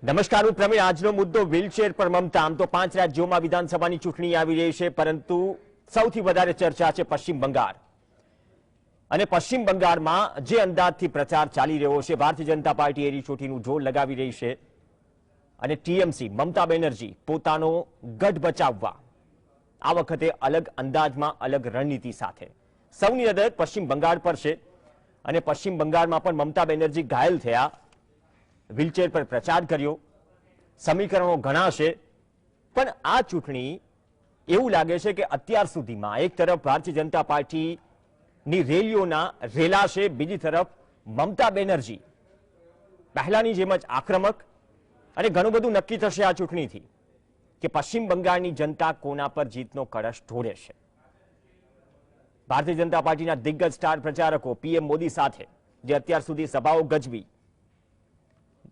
નમસ્કાર, હું પ્રવીણ. આજનો મુદ્દો વ્હીલચેર પર મમતા. આમ તો 5 રાજ્યોમાં વિધાનસભાની ચૂંટણી આવી રહી છે, પરંતુ સૌથી વધારે ચર્ચા છે પશ્ચિમ બંગાળ. અને પશ્ચિમ બંગાળમાં જે અંદાજથી પ્રચાર ચાલી રહ્યો છે, ભારતીય જનતા પાર્ટી એની ચૂંટણીનું જોર લગાવી રહી છે અને ટીએમસી મમતા બેનર્જી પોતાનો ગઢ બચાવવા આ વખતે અલગ અંદાજમાં અલગ રણનીતિ સાથે સૌની નજર પશ્ચિમ બંગાળ પર છે. અને પશ્ચિમ બંગાળમાં પણ મમતા બેનર્જી ઘાયલ થયા, વ્હીલચેર પર પ્રચાર કર્યો, સમીકરણો ઘણા છે. પણ આ ચૂંટણી એવું લાગે છે કે અત્યાર સુધીમાં એક તરફ ભારતીય જનતા પાર્ટીની રેલીઓના રેલા છે, બીજી તરફ મમતા બેનર્જી પહેલાની જેમ જ આક્રમક. અને ઘણું બધું નક્કી થશે આ ચૂંટણીથી કે પશ્ચિમ બંગાળની જનતા કોના પર જીતનો કળશ ઢોળે છે. ભારતીય જનતા પાર્ટીના દિગ્ગજ સ્ટાર પ્રચારકો પીએમ મોદી સાથે જે અત્યાર સુધી સભાઓ ગજવી,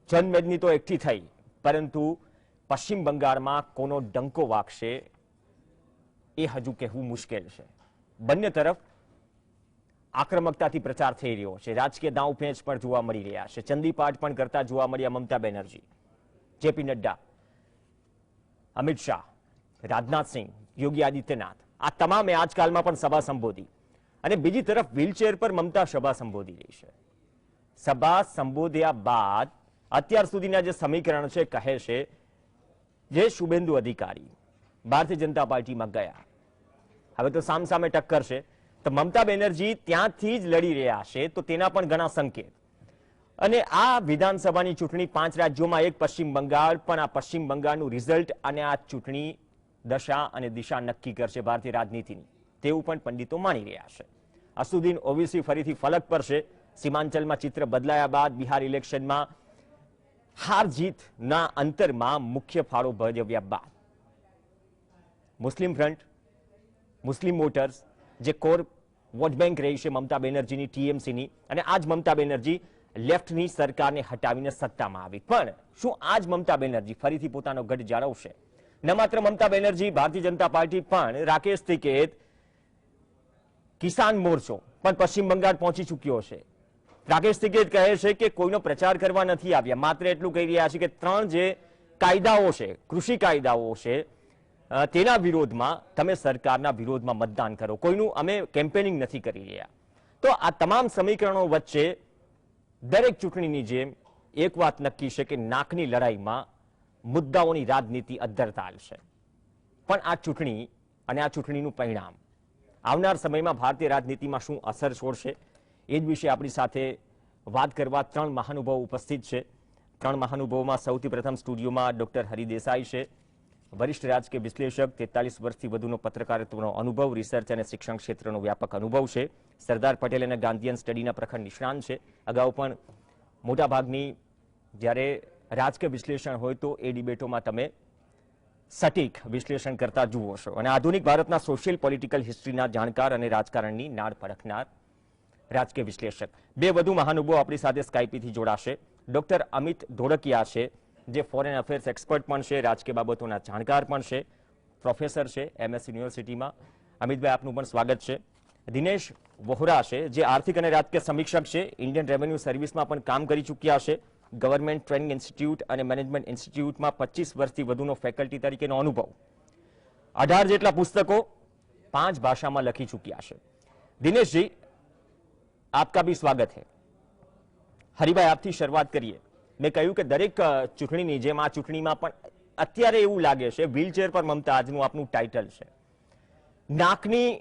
જનમેદની તો એકઠી થઈ, પરંતુ પશ્ચિમ બંગાળમાં કોનો ડંકો વાગશે એ હજુ કહેવું મુશ્કેલ છે. બંને તરફ આક્રમકતાથી પ્રચાર થઈ રહ્યો છે, રાજકીય દાવપેચ પણ જોવા મળી રહ્યા છે. ચંદીપાઠ પણ કરતા જોવા મળ્યા મમતા બેનર્જી, જેપી નડ્ડા, અમિત શાહ, રાજનાથસિંહ, યોગી આદિત્યનાથ, આ તમામે આજકાલમાં પણ સભા સંબોધી. અને બીજી તરફ વ્હીલચેર પર મમતા સભા સંબોધી રહી છે. સભા સંબોધ્યા બાદ અત્યાર સુધીના જે સમીકરણ છે કહે છે જે શુભેન્દુ અધિકારી ભારતીય જનતા પાર્ટીમાં ગયા, હવે તો સામસામે ટક્કર છે. તો મમતા બેનર્જી ત્યાંથી જ લડી રહ્યા છે, તો તેના પણ ઘણા સંકેત. અને આ વિધાનસભાની ચૂંટણી 5 રાજ્યોમાં, એક પશ્ચિમ બંગાળ, પણ આ પશ્ચિમ બંગાળનું રિઝલ્ટ અને આ ચૂંટણી દશા અને દિશા નક્કી કરશે ભારતીય રાજનીતિની, તેવું પણ પંડિતો માની રહ્યા છે. અસુદ્દીન ઓવૈસી ફરીથી ફલક પર છે. સીમાંચલમાં ચિત્ર બદલાયા બાદ બિહાર ઇલેક્શનમાં હાર જીતના અંતરમાં મુખ્ય ફાળો ભજવ્યા બાદ મુસ્લિમ ફ્રન્ટ, મુસ્લિમ વોટર્સ જે કોર વોટ બેંક રહી છે મમતા બેનર્જીની, ટીએમસીની, અને આજ મમતા બેનર્જી લેફ્ટની સરકારને હટાવીને સત્તામાં આવી. પણ શું આજ મમતા બેનર્જી ફરીથી પોતાનો ગઢ જાળવશે? ન માત્ર મમતા બેનર્જી, ભારતીય જનતા પાર્ટી પણ રાકેશ ટિકૈત કિસાન મોરચો પણ પશ્ચિમ બંગાળ પહોંચી ચૂક્યો છે. રાકેશ ટિકૈત કહે છે કે કોઈનો પ્રચાર કરવા નથી આવ્યા, માત્ર એટલું કહી રહ્યા છે કે 3 જે કાયદાઓ છે, કૃષિ કાયદાઓ છે, તેના વિરોધમાં તમે સરકારના વિરોધમાં મતદાન કરો, કોઈનું અમે કેમ્પેનિંગ નથી કરી રહ્યા. તો આ તમામ સમીકરણો વચ્ચે દરેક ચૂંટણીની જેમ એક વાત નક્કી છે કે નાકની લડાઈમાં મુદ્દાઓની રાજનીતિ અદ્ધરતાલ છે. પણ આ ચૂંટણી અને આ ચૂંટણીનું પરિણામ આવનાર સમયમાં ભારતીય રાજનીતિમાં શું અસર છોડશે, એ જ વિશે આપણી સાથે વાત કરવા 3 મહાનુભાવો ઉપસ્થિત છે. 3 મહાનુભાવોમાં સૌથી પ્રથમ સ્ટુડિયોમાં ડોક્ટર હરિ દેસાઈ છે, વરિષ્ઠ રાજકીય વિશ્લેષક, 43 વર્ષથી વધુનો પત્રકારત્વનો અનુભવ, રિસર્ચ અને શિક્ષણ ક્ષેત્રનો વ્યાપક અનુભવ છે. સરદાર પટેલ અને ગાંધીયન સ્ટડીના પ્રખર નિષ્ણાંત છે. અગાઉ પણ મોટાભાગની જ્યારે રાજકીય વિશ્લેષણ હોય તો એ ડિબેટોમાં તમે સટીક વિશ્લેષણ કરતા જુઓ છો. અને આધુનિક ભારતના સોશિયલ પોલિટિકલ હિસ્ટ્રીના જાણકાર અને રાજકારણની નાળ પરખનાર રાજકીય વિશ્લેષક. 2 વધુ મહાનુભાવો આપણી સાથે સ્કાઈપીથી જોડાશે. ડોક્ટર અમિત ધોળકિયા છે, જે ફોરેન અફેર્સ એક્સપર્ટ પણ છે, રાજકીય બાબતોના જાણકાર પણ છે, પ્રોફેસર છે MS યુનિવર્સિટીમાં. અમિતભાઈ, આપનું પણ સ્વાગત છે. દિનેશ વોહરા છે, જે આર્થિક અને રાજકીય સમીક્ષક છે, ઇન્ડિયન રેવન્યુ સર્વિસમાં પણ કામ કરી ચૂક્યા છે, ગવર્મેન્ટ ટ્રેનિંગ ઇન્સ્ટિટ્યૂટ અને મેનેજમેન્ટ ઇન્સ્ટિટ્યૂટમાં 25 વર્ષથી વધુનો ફેકલ્ટી તરીકેનો અનુભવ, 18 જેટલા પુસ્તકો 5 ભાષામાં લખી ચૂક્યા છે. દિનેશજી, आपका भी स्वागत है. હરિભાઈ, આપથી શરૂઆત કરીએ. મેં કહ્યું કે દરેક ચૂંટણીની જેમ આ ચૂંટણીમાં પણ અત્યારે એવું લાગે છે, વ્હીલચેર પર મમતા આજનું આપનું ટાઇટલ છે, નાકની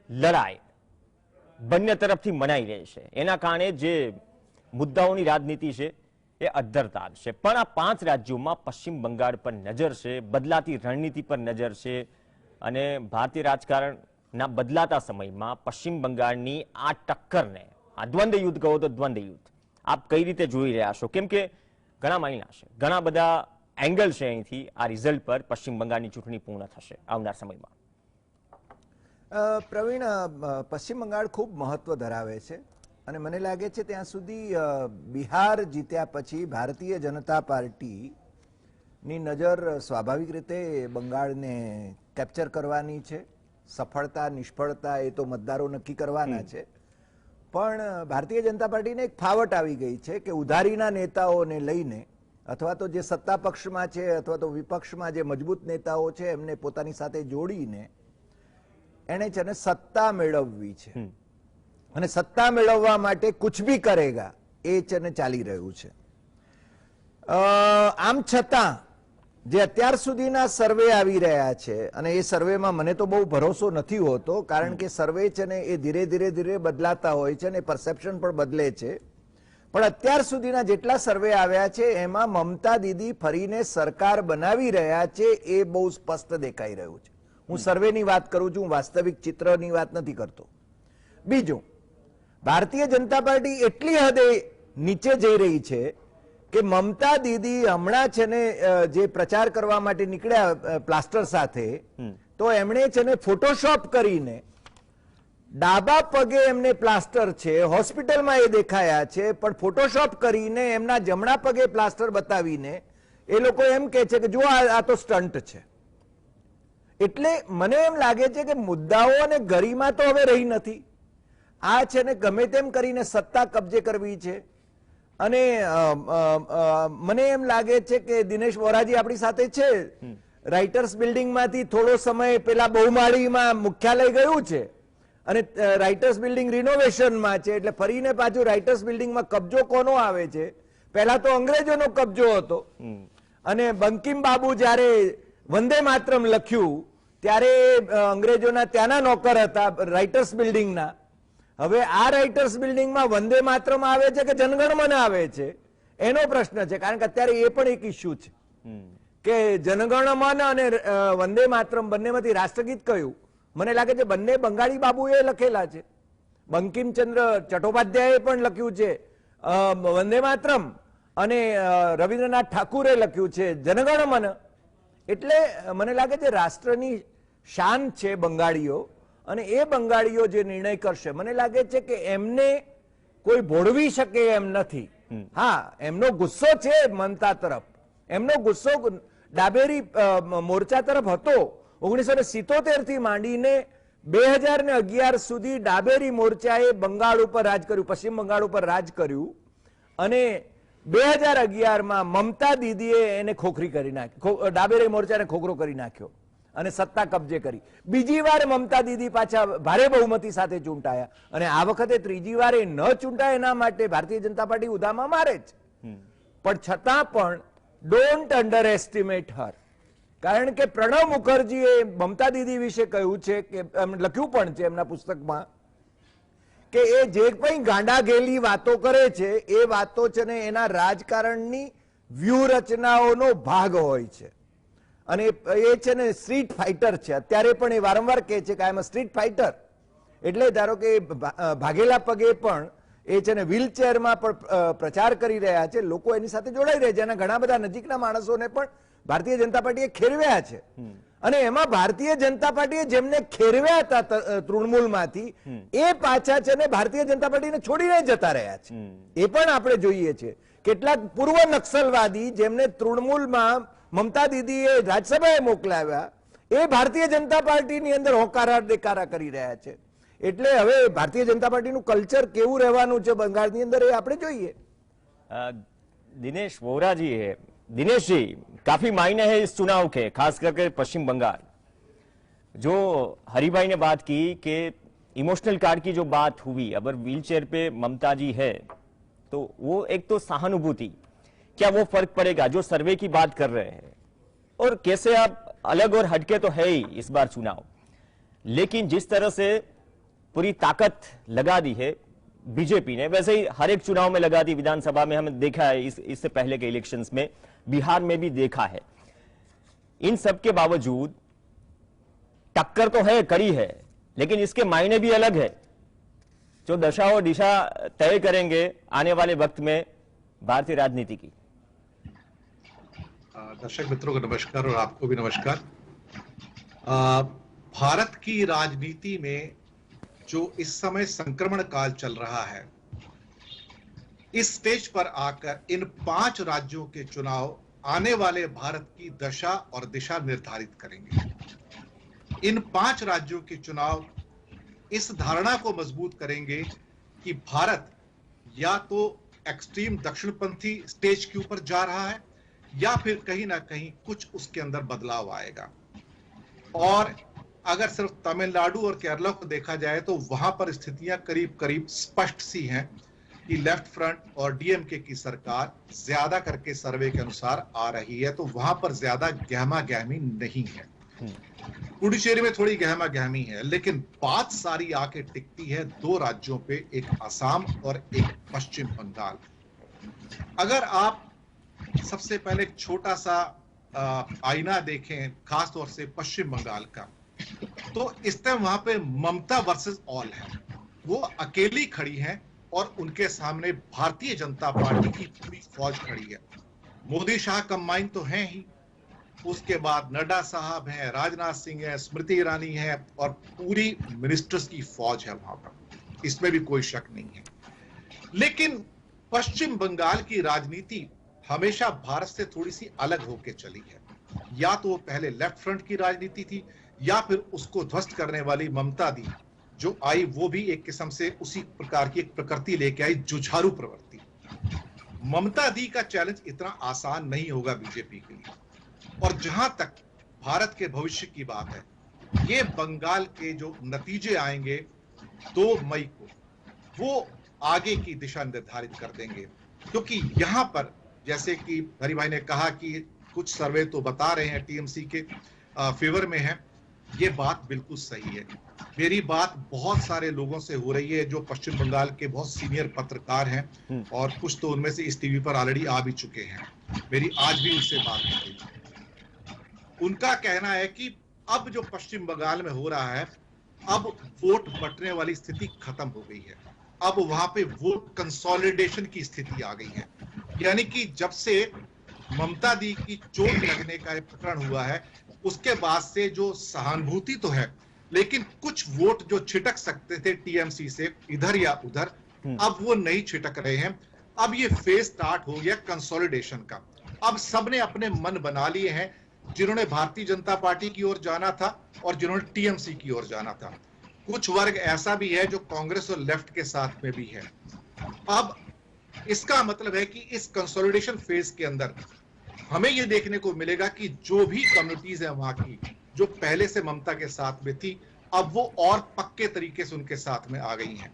લડાઈ બંને તરફથી મનાઈ રહી છે. એના કારણે જે મુદ્દાઓની રાજનીતિ છે એ અદ્ધરતાલ છે. પણ આ 5 રાજ્યોમાં પશ્ચિમ બંગાળ પર નજર છે, બદલાતી રણનીતિ પર નજર છે, અને ભારતીય રાજકારણના બદલાતા સમયમાં પશ્ચિમ બંગાળની આ ટક્કરને, આ દ્વંદ્વ યુદ્ધ કહો તો દ્વંદ્વ યુદ્ધ, આપ કઈ રીતે જોઈ રહ્યા છો? કેમ કે ઘણા મહિના છે, ઘણા બધા એંગલ છે અહીંથી આ રિઝલ્ટ પર પશ્ચિમ બંગાળની ચૂંટણી પૂર્ણ થશે આવનાર સમયમાં. પ્રવીણ, પશ્ચિમ બંગાળ ખૂબ મહત્વ ધરાવે છે અને મને લાગે છે ત્યાં સુધી બિહાર જીત્યા પછી ભારતીય જનતા પાર્ટીની નજર સ્વાભાવિક રીતે બંગાળને કેપ્ચર કરવાની છે. સફળતા નિષ્ફળતા એ તો મતદારો નક્કી કરવાના છે. પણ ભારતીય જનતા પાર્ટીને એક ફાવટ આવી ગઈ છે કે ઉધારીના નેતાઓને લઈને અથવા તો જે સત્તા પક્ષમાં છે અથવા તો વિપક્ષમાં જે મજબૂત નેતાઓ છે એમને પોતાની સાથે જોડીને એણે છે ને સત્તા મેળવવી છે અને સત્તા મેળવવા માટે કુછ ભી કરેગા એ છે ને ચાલી રહ્યું છે. આમ છતાં જે અત્યાર સુધીના સર્વે આવી રહ્યા છે અને એ સર્વેમાં મને તો બહુ ભરોસો નથી હોતો, કારણ કે સર્વે છે ને એ ધીરે ધીરે બદલાતા હોય છે અને પરસેપ્શન પણ બદલે છે. પણ અત્યાર સુધીના જેટલા સર્વે આવ્યા છે એમાં મમતા દીદી ફરીને સરકાર બનાવી રહ્યા છે એ બહુ સ્પષ્ટ દેખાઈ રહ્યું છે. હું સર્વેની વાત કરું છું, વાસ્તવિક ચિત્રની વાત નથી કરતો. બીજું, ભારતીય જનતા પાર્ટી એટલી હદે નીચે જઈ રહી છે કે મમતા દીદી હમણાં છે ને જે પ્રચાર કરવા માટે નીકળ્યા પ્લાસ્ટર સાથે, તો એમણે છે ને ફોટોશોપ કરીને ડાબા પગે એમને પ્લાસ્ટર છે, હોસ્પિટલમાં એ દેખાયા છે, પણ ફોટોશોપ કરીને એમના જમણા પગે પ્લાસ્ટર બતાવીને એ લોકો એમ કહે છે કે જો આ તો સ્ટન્ટ છે. એટલે મને એમ લાગે છે કે મુદ્દાઓ અને ગરિમા તો હવે રહી નથી. આ છે ને ગમે તેમ કરીને સત્તા કબજે કરવી છે. અને મને એમ લાગે છે કે દિનેશ વોરાજી આપણી સાથે છે, રાઇટર્સ બિલ્ડિંગમાંથી થોડો સમય પેલા બહુમાળીમાં મુખ્યાલય ગયું છે અને રાઇટર્સ બિલ્ડિંગ રિનોવેશનમાં છે, એટલે ફરીને પાછું રાઇટર્સ બિલ્ડિંગમાં કબજો કોનો આવે છે? પહેલા તો અંગ્રેજોનો કબજો હતો અને બંકિમ બાબુ જ્યારે વંદે માતરમ લખ્યું ત્યારે અંગ્રેજોના ત્યાંના નોકર હતા રાઇટર્સ બિલ્ડિંગના. હવે આ રાઇટર્સ બિલ્ડિંગમાં વંદે માતરમ આવે છે કે જનગણમન આવે છે એનો પ્રશ્ન છે, કારણ કે અત્યારે એ પણ એક ઇસ્યુ છે કે જનગણમન અને વંદે માતરમ બંનેમાંથી રાષ્ટ્રગીત કયું? મને લાગે છે બંને બંગાળી બાબુએ લખેલા છે. બંકિમચંદ્ર ચટ્ટોપાધ્યાયે પણ લખ્યું છે વંદે માતરમ અને રવિન્દ્રનાથ ઠાકુરે લખ્યું છે જનગણમન. એટલે મને લાગે છે રાષ્ટ્રની શાન છે બંગાળીઓ, અને એ બંગાળીઓ જે નિર્ણય કરશે મને લાગે છે કે એમને કોઈ ભોળવી શકે એમ નથી. હા, એમનો ગુસ્સો છે મમતા તરફ, એમનો ગુસ્સો ડાબેરી મોરચા તરફ હતો. 1977 થી માંડીને 2011 સુધી ડાબેરી મોરચાએ બંગાળ ઉપર રાજ કર્યું, પશ્ચિમ બંગાળ ઉપર રાજ કર્યું, અને 2011માં મમતા દીદીએ એને ખોખરી કરી નાખી, ડાબેરી મોરચાને ખોખરો કરી નાખ્યો અને સત્તા કબજે કરી. બીજી વાર મમતા દીદી પાછા ભારે બહુમતી સાથે ચૂંટાયા અને આ વખતે ત્રીજી વાર એ ન ચૂંટાય એના માટે ભારતીય જનતા પાર્ટી ઉધામાં મારે જ. પણ છતાં પણ ડોન્ટ અંડર એસ્ટિમેટ હર, કારણ કે પ્રણવ મુખર્જીએ મમતા દીદી વિશે કહ્યું છે કે લખ્યું પણ છે એમના પુસ્તકમાં કે એ જે કંઈ ગાંડા ઘેલી વાતો કરે છે એ વાતો છે ને એના રાજકારણની વ્યૂહરચનાઓનો ભાગ હોય છે. અને એ છે ને સ્ટ્રીટ ફાઇટર છે. અત્યારે પણ એ વારંવાર કહે છે કે આઈ એમ અ સ્ટ્રીટ ફાઇટર. એટલે ધારો કે ભાગેલા પગે પણ એ છે ને વ્હીલચેરમાં પણ પ્રચાર કરી રહ્યા છે, લોકો એની સાથે જોડાઈ રહ્યા છે. એના ઘણા બધા નજીકના માણસોને પણ ભારતીય જનતા પાર્ટીએ ખેરવ્યા છે. અને એમાં ભારતીય જનતા પાર્ટીએ જેમને ખેરવ્યા હતા તૃણમૂલમાંથી એ પાછા છે ને ભારતીય જનતા પાર્ટીને છોડીને જતા રહ્યા છે. એ પણ આપણે જોઈએ છે. કેટલાક પૂર્વ નક્સલવાદી જેમને તૃણમૂલમાં મમતા દીદીએ રાજ્યસભાએ મોકલાવ્યા એ ભારતીય જનતા પાર્ટીની અંદર હોકારા દેકારા કરી રહ્યા છે. એટલે હવે ભારતીય જનતા પાર્ટીનું કલ્ચર કેવું રહેવાનું છે બંગાળની અંદર એ આપણે જોઈએ. दिनेश वोरा जी है, दिनेश जी काफी मायने है इस चुनाव के, खास करके पश्चिम बंगाल. जो हरिभाई ने बात की कि इमोशनल कार्ड की जो बात हुई, अगर व्हील चेयर पे ममता जी है तो वो एक तो सहानुभूति, क्या वो फर्क पड़ेगा जो सर्वे की बात कर रहे हैं, और कैसे आप अलग और हटके तो है ही इस बार चुनाव, लेकिन जिस तरह से पूरी ताकत लगा दी है बीजेपी ने, वैसे ही हर एक चुनाव में लगा दी. विधानसभा में हमने देखा है, इससे पहले के इलेक्शंस में बिहार में भी देखा है. इन सब के बावजूद टक्कर तो है, कड़ी है, लेकिन इसके मायने भी अलग है जो दशा और दिशा तय करेंगे आने वाले वक्त में भारतीय राजनीति की. दर्शक मित्रों को नमस्कार और आपको भी नमस्कार. भारत की राजनीति में जो इस समय संक्रमण काल चल रहा है, इस स्टेज पर आकर इन 5 राज्यों के चुनाव आने वाले भारत की दशा और दिशा निर्धारित करेंगे. इन 5 राज्यों के चुनाव इस धारणा को मजबूत करेंगे कि भारत या तो एक्सट्रीम दक्षिणपंथी स्टेज के ऊपर जा रहा है या फिर कहीं ना कहीं कुछ उसके अंदर बदलाव आएगा। और अगर सिर्फ तमिलनाडु और केरला को देखा जाए तो वहां पर स्थितियां करीब करीब स्पष्ट सी हैं कि लेफ्ट फ्रंट और डीएमके की सरकार ज्यादा करके सर्वे के अनुसार आ रही है, तो वहां पर ज्यादा गहमा गहमी नहीं है। पुडुचेरी में थोड़ी गहमा गहमी है, लेकिन बात सारी आके टिकती है दो राज्यों पे, एक असम और एक पश्चिम बंगाल। अगर आप सबसे पहले एक छोटा सा आईना देखें, खासतौर से पश्चिम बंगाल का, तो इस टाइम वहां पे ममता वर्सेस ऑल है। वो अकेली खड़ी हैं और उनके सामने भारतीय जनता पार्टी की पूरी फौज खड़ी है। मोदी शाह कंबाइन तो हैं ही, उसके बाद नड्डा साहब हैं, राजनाथ सिंह है, स्मृति ईरानी है और पूरी मिनिस्टर्स की फौज है वहां पर, इसमें भी कोई शक नहीं है। लेकिन पश्चिम बंगाल की राजनीति हमेशा भारत से थोड़ी सी अलग होकर चली है। या तो वो पहले लेफ्ट फ्रंट की राजनीति थी, या फिर उसको ध्वस्त करने वाली ममता दी जो आई, वो भी एक किस्म से उसी प्रकार की एक प्रकृति लेके आई, जुझारू प्रवृत्ति। ममता दी का चैलेंज इतना आसान नहीं होगा बीजेपी के लिए। और जहां तक भारत के भविष्य की बात है, ये बंगाल के जो नतीजे आएंगे 2 मई को, वो आगे की दिशा निर्धारित कर देंगे। क्योंकि यहां पर जैसे कि हरि भाई ने कहा कि कुछ सर्वे तो बता रहे हैं टीएमसी के फेवर में है, ये बात बिल्कुल सही है। मेरी बात बहुत सारे लोगों से हो रही है जो पश्चिम बंगाल के बहुत सीनियर पत्रकार हैं, और कुछ तो उनमें से इस टीवी पर ऑलरेडी आ भी चुके हैं। मेरी आज भी उनसे बात हो रही। उनका कहना है कि अब जो पश्चिम बंगाल में हो रहा है, अब वोट बंटने वाली स्थिति खत्म हो गई है। अब वहां पे वोट कंसोलिडेशन की स्थिति आ गई है। यानी कि जब से ममता दी की चोट लगने का प्रकरण हुआ है, उसके बाद से जो सहानुभूति तो है, लेकिन कुछ वोट जो छिटक सकते थे टीएमसी से इधर या उधर, अब वो नहीं छिटक रहे हैं। अब ये फेज स्टार्ट हो गया कंसोलिडेशन का। अब सबने अपने मन बना लिए हैं, जिन्होंने भारतीय जनता पार्टी की ओर जाना था और जिन्होंने टीएमसी की ओर जाना था। कुछ वर्ग ऐसा भी है जो कांग्रेस और लेफ्ट के साथ में भी है। अब इसका मतलब है कि इस कंसोलिडेशन फेज के अंदर हमें यह देखने को मिलेगा कि जो भी कम्युनिटीज है वहां की, जो पहले से ममता के साथ में थी, अब वो और पक्के तरीके से उनके साथ में आ गई हैं।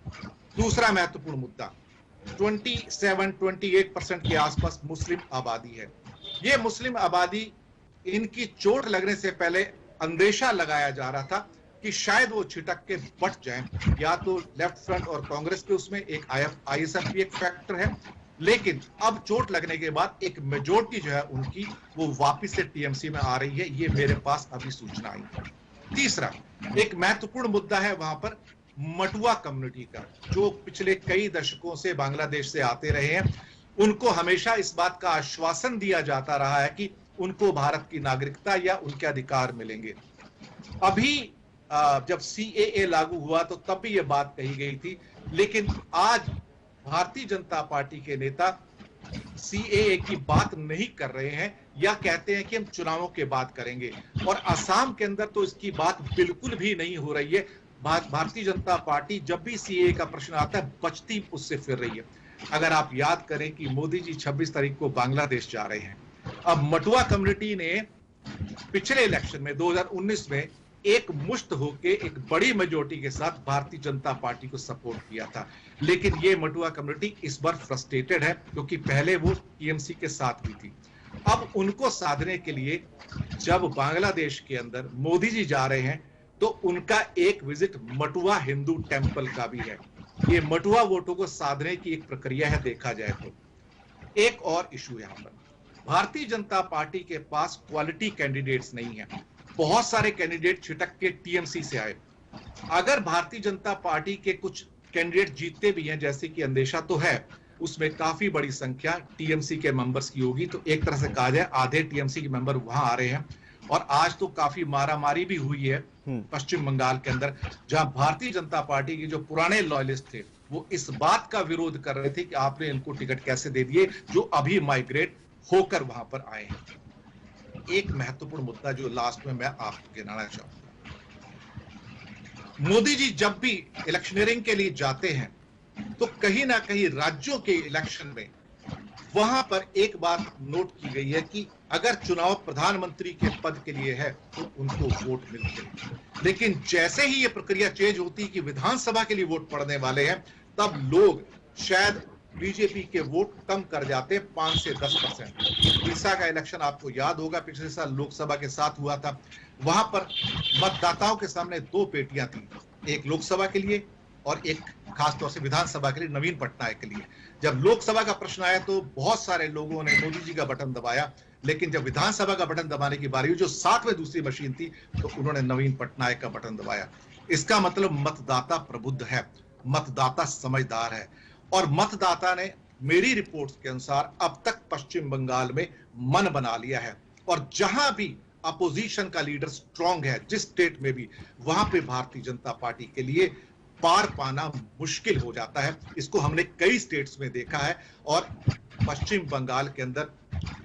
दूसरा महत्वपूर्ण मुद्दा, 27-28% के आसपास मुस्लिम आबादी है। ये मुस्लिम आबादी, इनकी चोट लगने से पहले अंदेशा लगाया जा रहा था कि शायद वो छिटक के बट जाएं, या तो लेफ्ट फ्रंट और कांग्रेस के उसमें एक आईएसएफ भी एक फैक्टर है। लेकिन अब चोट लगने के बाद एक मेजोरिटी जो है उनकी, वो वापस से टीएमसी में आ रही है। ये मेरे पास अभी सूचना आई है। तीसरा एक महत्वपूर्ण मुद्दा है वहां पर मटुआ कम्युनिटी का, जो पिछले कई दशकों से बांग्लादेश से आते रहे हैं। उनको हमेशा इस बात का आश्वासन दिया जाता रहा है कि उनको भारत की नागरिकता या उनके अधिकार मिलेंगे। अभी जब सीएए लागू हुआ तो तब भी यह बात कही गई थी, लेकिन आज भारतीय जनता पार्टी के नेता सीएए की बात नहीं कर रहे हैं, या कहते हैं कि हम चुनावों के बाद करेंगे। और असम के अंदर तो इसकी बात बिल्कुल भी नहीं हो रही है। भारतीय जनता पार्टी जब भी सीएए का प्रश्न आता है, बचती उससे फिर रही है। अगर आप याद करें कि मोदी जी 26 तारीख को बांग्लादेश जा रहे हैं। अब मटुआ कम्युनिटी ने पिछले इलेक्शन में 2019 में एक मुश्त होके एक बड़ी मेजोरिटी के साथ भारतीय जनता पार्टी को सपोर्ट किया था। लेकिन ये मटुआ कम्युनिटी इस बार फ्रस्ट्रेटेड है, क्योंकि पहले वो टीएमसी के साथ भी थी। अब उनको साधने के लिए जब बांग्लादेश के अंदर मोदी जी जा रहे हैं, तो उनका एक विजिट मटुआ हिंदू टेंपल का भी है। ये मटुआ वोटों को साधने की एक प्रक्रिया है, देखा जाए तो। एक और इशू यहां पर, भारतीय जनता पार्टी के पास क्वालिटी कैंडिडेट्स नहीं है। बहुत सारे कैंडिडेट छिटक के टीएमसी से आए। अगर भारतीय जनता पार्टी के कुछ कैंडिडेट जीतते भी हैं, जैसे कि अंदेशा तो है, उसमें काफी बड़ी संख्या टीएमसी के मेंबर्स की होगी। तो एक तरह से कहा जाए आधे टीएमसी के मेंबर वहां आ रहे हैं। और आज तो काफी मारामारी भी हुई है पश्चिम बंगाल के अंदर, जहां भारतीय जनता पार्टी के जो पुराने लॉयलिस्ट थे, वो इस बात का विरोध कर रहे थे कि आपने इनको टिकट कैसे दे दिए, जो अभी माइग्रेट होकर वहां पर आए हैं। एक महत्वपूर्ण मुद्दा जो लास्ट में मैं आपको गिनाना चाहूंगा, मोदी जी जब भी इलेक्शनियरिंग के लिए जाते हैं, तो कहीं ना कहीं राज्यों के इलेक्शन में वहां पर एक बात नोट की गई है कि अगर चुनाव प्रधानमंत्री के पद के लिए है तो उनको वोट मिलते हैं, लेकिन जैसे ही ये प्रक्रिया चेंज होती है कि विधानसभा के लिए वोट पड़ने वाले हैं, तब लोग शायद बीजेपी के वोट कम कर जाते हैं 5 से 10%। उड़ीसा का इलेक्शन आपको याद होगा, पिछले साल लोकसभा के साथ हुआ था। वहां पर मतदाताओं के सामने 2 पेटियां थी, एक लोकसभा के लिए और एक खासतौर से विधानसभा के लिए नवीन पटनायक के लिए। जब लोकसभा का प्रश्न आया तो बहुत सारे लोगों ने मोदी जी का बटन दबाया, लेकिन जब विधानसभा का बटन दबाने की बारी हुई, जो साथ में दूसरी मशीन थी, तो उन्होंने नवीन पटनायक का बटन दबाया। इसका मतलब मतदाता प्रबुद्ध है, मतदाता समझदार है, और मतदाता ने मेरी रिपोर्ट्स के अनुसार अब तक पश्चिम बंगाल में मन बना लिया है। और जहां भी अपोजिशन का लीडर स्ट्रांग है, जिस स्टेट में भी, वहां पे भारतीय जनता पार्टी के लिए पार पाना मुश्किल हो जाता है। इसको हमने कई स्टेट्स में देखा है। और पश्चिम बंगाल के अंदर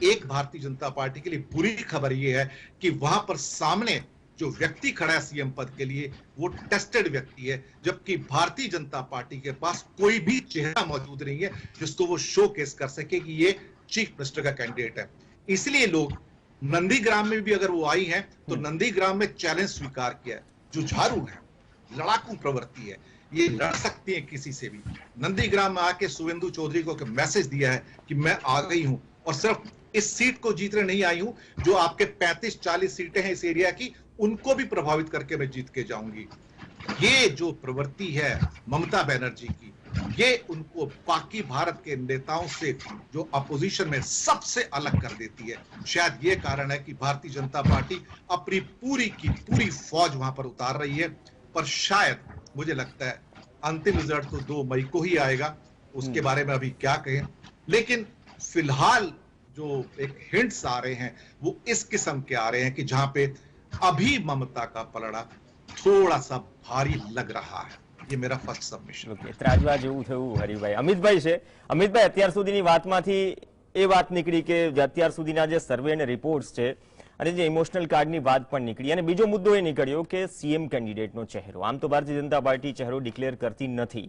एक भारतीय जनता पार्टी के लिए बुरी खबर यह है कि वहां पर सामने जो व्यक्ति खड़ा है सीएम पद के लिए, वो टेस्टेड व्यक्ति है, जबकि भारतीय जनता पार्टी के पास कोई भी चेहरा मौजूद नहीं है जिसको वो शोकेस कर सके कि ये चीफ मिनिस्टर का कैंडिडेट है। इसलिए लोग नंदीग्राम में भी अगर वो आई हैं तो नंदीग्राम में चैलेंज स्वीकार किया है। जुझारू है, लड़ाकू प्रवृत्ति है, ये लड़ सकती है किसी से भी। नंदीग्राम में आके सुवेंदु चौधरी को मैसेज दिया है कि मैं आ गई हूं, और सिर्फ इस सीट को जीतने नहीं आई हूं, जो आपके 35-40 सीटें हैं इस एरिया की, उनको भी प्रभावित करके मैं जीत के जाऊंगी। ये जो प्रवृत्ति है ममता बनर्जी की, ये उनको बाकी भारत के नेताओं से जो अपोजिशन में सबसे अलग कर देती है। शायद ये कारण है कि भारतीय जनता पार्टी अपनी पूरी की पूरी फौज वहां पर उतार रही है। पर शायद मुझे लगता है अंतिम रिजल्ट तो 2 मई को ही आएगा, उसके बारे में अभी क्या कहें। लेकिन फिलहाल जो एक हिंट्स आ रहे हैं वो इस किस्म के आ रहे हैं कि जहां पे अभी ममता का पलड़ा थोड़ा सा भारी लग रहा है। ये मेरा फर्स्ट सबमिशन। ત્રાજવા જેવું થયું હરિભાઈ. અમિતભાઈ છે. અમિતભાઈ, અત્યાર સુધીની વાતમાંથી એ વાત નીકળી કે અત્યાર સુધીના જે સર્વે અને રિપોર્ટ્સ છે અને જે ઇમોશનલ કાર્ડની વાત પણ નીકળી, અને બીજો મુદ્દો એ નીકળ્યો કે સીએમ કેન્ડિડેટનો ચહેરો. આમ તો ભારતીય જનતા પાર્ટી ચહેરો ડિક્લેર કરતી નથી,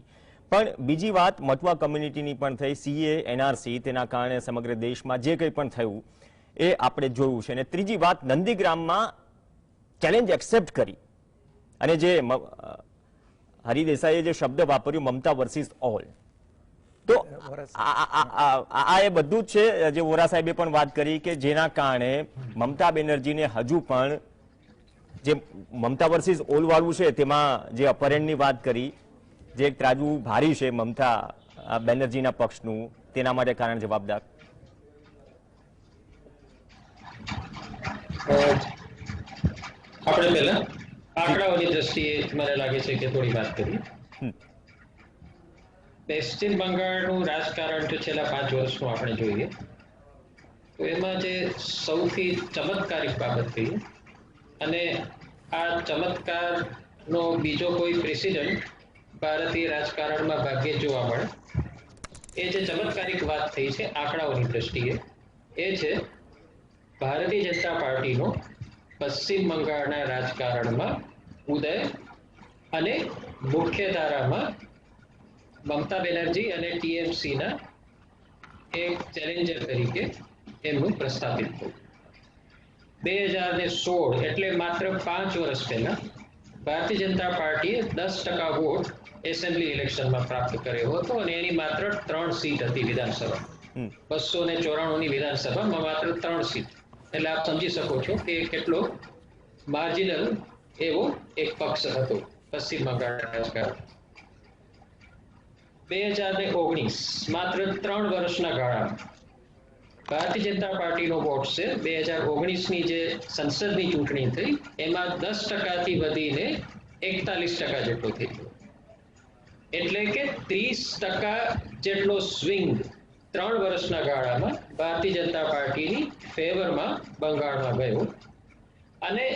પણ બીજી વાત મટવા કમ્યુનિટીની પણ થઈ. સીએ, એનઆરસી, તેના કારણે સમગ્ર દેશમાં જે કંઈ પણ થયું એ આપણે જોયું છે. અને ત્રીજી વાત, નંદીગ્રામમાં ચેલેન્જ એક્સેપ્ટ કરી અને જે હરિ દેસાઈએ જે શબ્દ વાપર્યો, મમતા વર્સિસ ઓલ, તો આ એ બધું જ છે જે વોરા સાહેબે પણ વાત કરી કે જેના કારણે મમતા બેનર્જીને હજુ પણ જે મમતા વર્સિસ ઓલ વાળું છે તેમાં જે અપહરણની વાત કરી, જે એક ત્રાજવું ભારી છે મમતા બેનર્જીના પક્ષનું, તેના માટે કારણ જવાબદાર. આપણે પહેલા આંકડાઓની દ્રષ્ટિએ મને લાગે છે કે થોડી વાત કરીએ. પશ્ચિમ બંગાળનું રાજકારણ જો છેલ્લા 5 વર્ષનું આપણે જોઈએ તો એમાં જે સૌથી ચમત્કારિક બાબત કહીએ, અને આ ચમત્કારનો બીજો કોઈ પ્રેસિડન્ટ ભારતીય રાજકારણમાં ભાગ્યે જોવા મળે, એ જે ચમત્કારિક વાત થઈ છે આંકડાઓની દ્રષ્ટિએ, એ છે ભારતીય જનતા પાર્ટીનો પશ્ચિમ બંગાળના રાજકારણમાં ઉદય અને મુખ્યધારામાં મમતા બેનર્જી અને ટીએમસીના એક ચેલેન્જર તરીકે એમનું પ્રસ્થાપિત થયું. 2016 એટલે માત્ર 5 વર્ષ પહેલા ભારતીય જનતા પાર્ટીએ 10% વોટ એસેમ્બલી ઇલેક્શનમાં પ્રાપ્ત કર્યો હતો, અને એની માત્ર 3 સીટ હતી વિધાનસભા. 294ની વિધાનસભામાં માત્ર 3 સીટ. એટલે આપ સમજી શકો છો કે કેટલો માર્જિનલ એવો એક પક્ષ હતો પશ્ચિમ બંગાળના રાજકારણ. 2019 માત્ર 3 વર્ષના ગાળામાં ભારતીય જનતા પાર્ટીનો વોટ છે 2019ની જે સંસદની ચૂંટણી થઈ એમાં 10%થી વધીને 41% જેટલો થઈ ગયો. એટલે કે 30% જેટલો સ્વિંગ 3 વર્ષના ગાળામાં ભારતીય જનતા પાર્ટીની ફેવરમાં બંગાળમાં ગયો. અને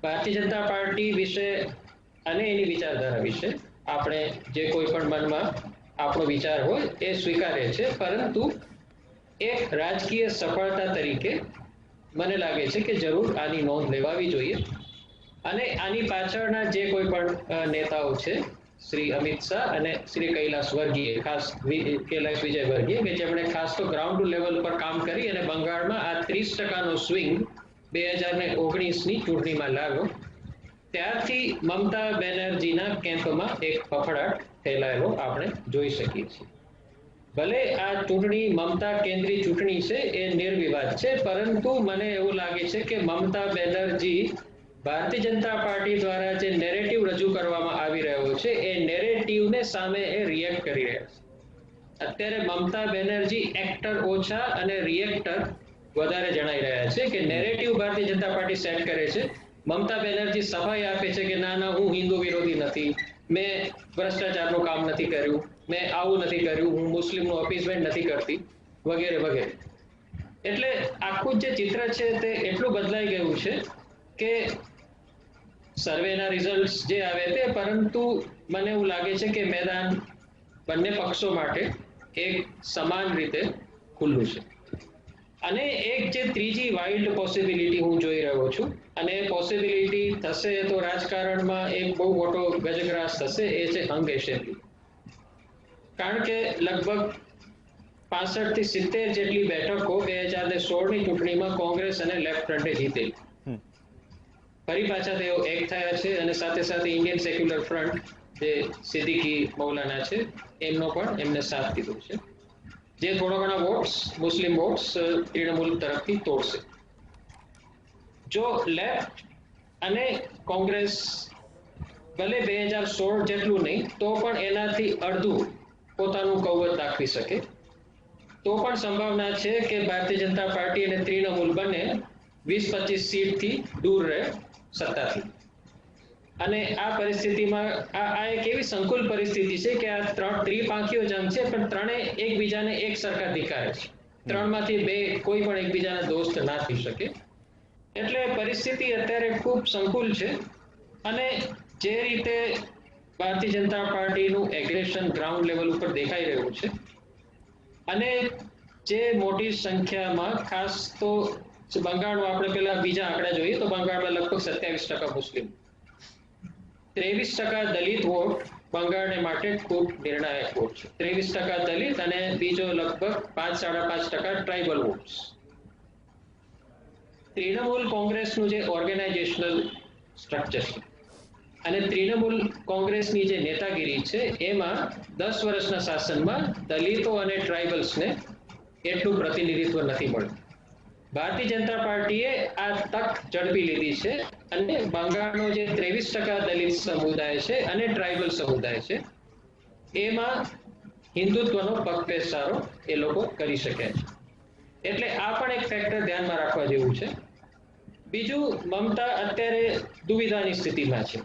ભારતીય જનતા પાર્ટી વિશે અને એની વિચારધારા વિશે આપણે જે કોઈ પણ મનમાં આપણો વિચાર હોય એ સ્વીકારે છે, પરંતુ એક રાજકીય સફળતા તરીકે મને લાગે છે કે જરૂર આની નોંધ લેવાવી જોઈએ. અને આની પાછળના જે કોઈ પણ નેતાઓ છે શ્રી અમિત શાહ અને શ્રી કૈલાસ વર્ગીય, ખાસ કૈલાસ વિજય વર્ગીય, કે જેમણે ખાસ તો ગ્રાઉન્ડ લેવલ પર કામ કરી અને બંગાળમાં આ 30% સ્વિંગ 2019ની ચૂંટણીમાં લાવ્યો. ત્યારથી મમતા બેનર્જીના કેમ્પમાં એક ફફડાટ ફેલાયેલો આપણે જોઈ શકીએ છીએ. ભલે આ ચૂંટણી મમતા કેન્દ્રીય ચૂંટણી છે, એ નિર્વિવાદ છે, પરંતુ મને એવું લાગે છે કે મમતા બેનર્જી ભારતીય જનતા પાર્ટી દ્વારા જે નેરેટિવ રજૂ કરવામાં આવી રહ્યો છે, એ નેરેટિવને સામે એ રિએક્ટ કરી રહ્યા છે. અત્યારે મમતા બેનર્જી એક્ટર ઓછા અને રિએક્ટર વધારે જણાઈ રહ્યા છે. કે narrative Bharatiya Janata party set કરે છે, મમતા બેનર્જી સફાઈ આપે છે કે ના, હું હિન્દુ વિરોધી નથી, મેં ભ્રષ્ટાચારનું કામ નથી કર્યું, મેં આવું નથી કર્યું, હું મુસ્લિમનું અપીસમેન્ટ નથી કરતી, વગેરે વગેરે. એટલે આખું જે ચિત્ર છે તે એટલું બદલાઈ ગયું છે કે સર્વેના રિઝલ્ટ્સ જે આવે તે, પરંતુ મને એવું લાગે છે કે મેદાન બંને પક્ષો માટે એક સમાન રીતે ખુલ્લું છે. અને એક જે ત્રીજી વાઇલ્ડ પોસિબિલિટી હું જોઈ રહ્યો છું, અને એ પોસિબિલિટી થશે તો રાજકારણમાં એક બહુ મોટો ગજગ્રાસ થશે, એ છે હંગ એસેમ્બલી. કારણ કે લગભગ 65 થી 70 જેટલી બેઠકો 2016ની ચૂંટણીમાં કોંગ્રેસ અને લેફ્ટ ફ્રન્ટે જીતેલી. ફરી પાછા તેઓ એક થયા છે, અને સાથે સાથે ઇન્ડિયન સેક્યુલર ફ્રન્ટ જે સિદ્દીકી મૌલાના છે, એમનો પણ એમને સાથ દીધો છે, જે થોડા ઘણા વોટ્સ, મુસ્લિમ વોટ્સ તૃણમૂલ તરફથી તોડશે. જો લેફ્ટ અને કોંગ્રેસ ભલે 2016 જેટલું નહીં તો પણ એનાથી અડધું પોતાનું કૌવત દાખવી શકે, તો પણ સંભાવના છે કે ભારતીય જનતા પાર્ટી અને તૃણમૂલ બંને 20-25 સીટથી દૂર રહે સત્તાથી. અને આ પરિસ્થિતિમાં આ એક એવી સંકુલ પરિસ્થિતિ છે કે આ ત્રિપાંખીયો જંગ છે, પણ ત્રણે એકબીજાને એક સરખા ધિક્કારે છે. ત્રણમાંથી બે કોઈ પણ એકબીજાના દોસ્ત ના થઈ શકે. એટલે પરિસ્થિતિ અત્યારે ખૂબ સંકુલ છે. અને જે રીતે ભારતીય જનતા પાર્ટીનું એગ્રેશન ગ્રાઉન્ડ લેવલ ઉપર દેખાઈ રહ્યું છે, અને જે મોટી સંખ્યામાં, ખાસ તો બંગાળમાં આપણે પેલા બીજા આંકડા જોઈએ તો બંગાળમાં લગભગ 27% મુસ્લિમ, 23% દલિત વોટ બંગાળને માટે ખૂબ નિર્ણાયક વોટ છે. 23% દલિત અને બીજો લગભગ 5-5.5% ટ્રાઇબલ વોટ્સ. તૃણમૂલ કોંગ્રેસનું જે ઓર્ગેનાઇઝેશનલ સ્ટ્રક્ચર છે અને તૃણમૂલ કોંગ્રેસની જે નેતાગીરી છે, એમાં 10 વર્ષના શાસનમાં દલિતો અને ટ્રાઇબલ્સને એટલું પ્રતિનિધિત્વ નથી મળ્યું. ભારતીય જનતા પાર્ટીએ આ તક ઝડપી લીધી છે અને બંગાળનો જે 23% દલિત સમુદાય છે અને ટ્રાઇબલ સમુદાય છે, એમાં હિન્દુત્વનો પગપેસારો એ લોકો કરી શકે છે. એટલે આ પણ એક ફેક્ટર ધ્યાનમાં રાખવા જેવું છે. બીજું, મમતા અત્યારે દુવિધાની સ્થિતિમાં છે.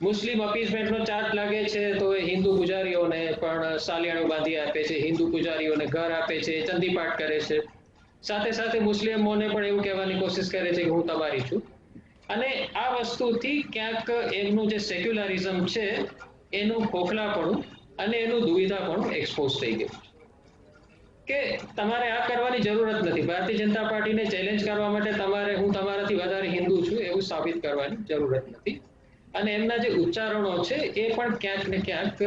મુસ્લિમ અપીસમેન્ટનો ચાર્જ લાગે છે તો એ હિન્દુ પૂજારીઓને પણ સાલિયાણું બાંધી આપે છે, હિન્દુ પૂજારીઓને ઘર આપે છે, ચંદીપાઠ કરે છે. સાથે સાથે મુસ્લિમોને પણ એવું કહેવાની કોશિશ કરે છે કે હું તમારી છું. અને આ વસ્તુથી ક્યાંક એમનું જે સેક્યુલરિઝમ છે એનું ખોખલાપણું અને એનું દુવિધાપણું એક્સપોઝ થઈ ગયું કે તમારે આ કરવાની જરૂર જ નથી. ભારતીય જનતા પાર્ટીને ચેલેન્જ કરવા માટે તમારે હું તમારાથી વધારે હિન્દુ છું એવું સાબિત કરવાની જરૂરત નથી. અને એમના જે ઉચ્ચારણો છે એ પણ ક્યાંક ને ક્યાંક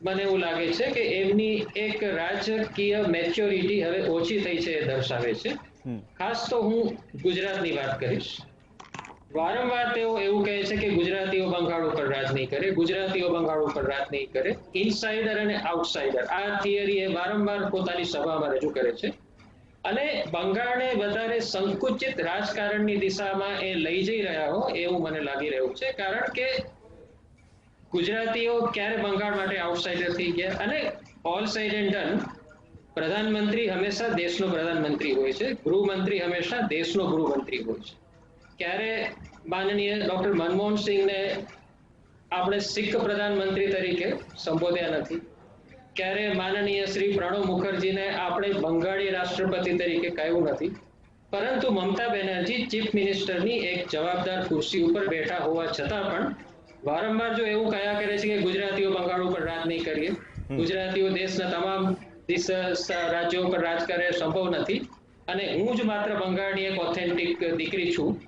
મને એવું લાગે છે કે એમની એક રાજકીય મેચ્યોરિટી હવે ઓછી થઈ છે એ દર્શાવે છે. ખાસ તો હું ગુજરાતની વાત કરીશ. વારંવાર તેઓ એવું કહે છે કે ગુજરાતીઓ બંગાળ ઉપર રાજ નહીં કરે, ગુજરાતીઓ બંગાળ ઉપર રાજ નહીં કરે. ઇનસાઇડર અને આઉટસાઇડર આ થિયરી એ વારંવાર પોતાની સભામાં રજૂ કરે છે. અને બંગાળને વધારે સંકુચિત રાજકારણની દિશામાં એ લઈ જઈ રહ્યા હો એવું મને લાગી રહ્યું છે. કારણ કે ગુજરાતીઓ ક્યારે બંગાળ માટે આઉટસાઇડર થઈ ગયા? અને ઓલ સાઇડ એન્ડ ડન, પ્રધાનમંત્રી હંમેશા દેશનો પ્રધાનમંત્રી હોય છે, ગૃહમંત્રી હંમેશા દેશનો ગૃહમંત્રી હોય છે. ક્યારે માનનીય ડોક્ટર મનમોહન સિંહને આપણે શીખ પ્રધાનમંત્રી તરીકે સંબોધ્યા નથી. ક્યારે માનનીય શ્રી પ્રણવ મુખર્જીને આપણે બંગાળી રાષ્ટ્રપતિ તરીકે કહ્યું નથી. પરંતુ મમતા બેનર્જી ચીફ મિનિસ્ટરની એક જવાબદાર ખુરશી ઉપર બેઠા હોવા છતાં પણ વારંવાર જો એવું કહ્યા કરે છે કે ગુજરાતીઓ બંગાળ ઉપર રાજ નહીં કરીએ, ગુજરાતીઓ દેશના તમામ રાજ્યો ઉપર રાજ કરે સંભવ નથી, અને હું જ માત્ર બંગાળની એક ઓથેન્ટિક દીકરી છું,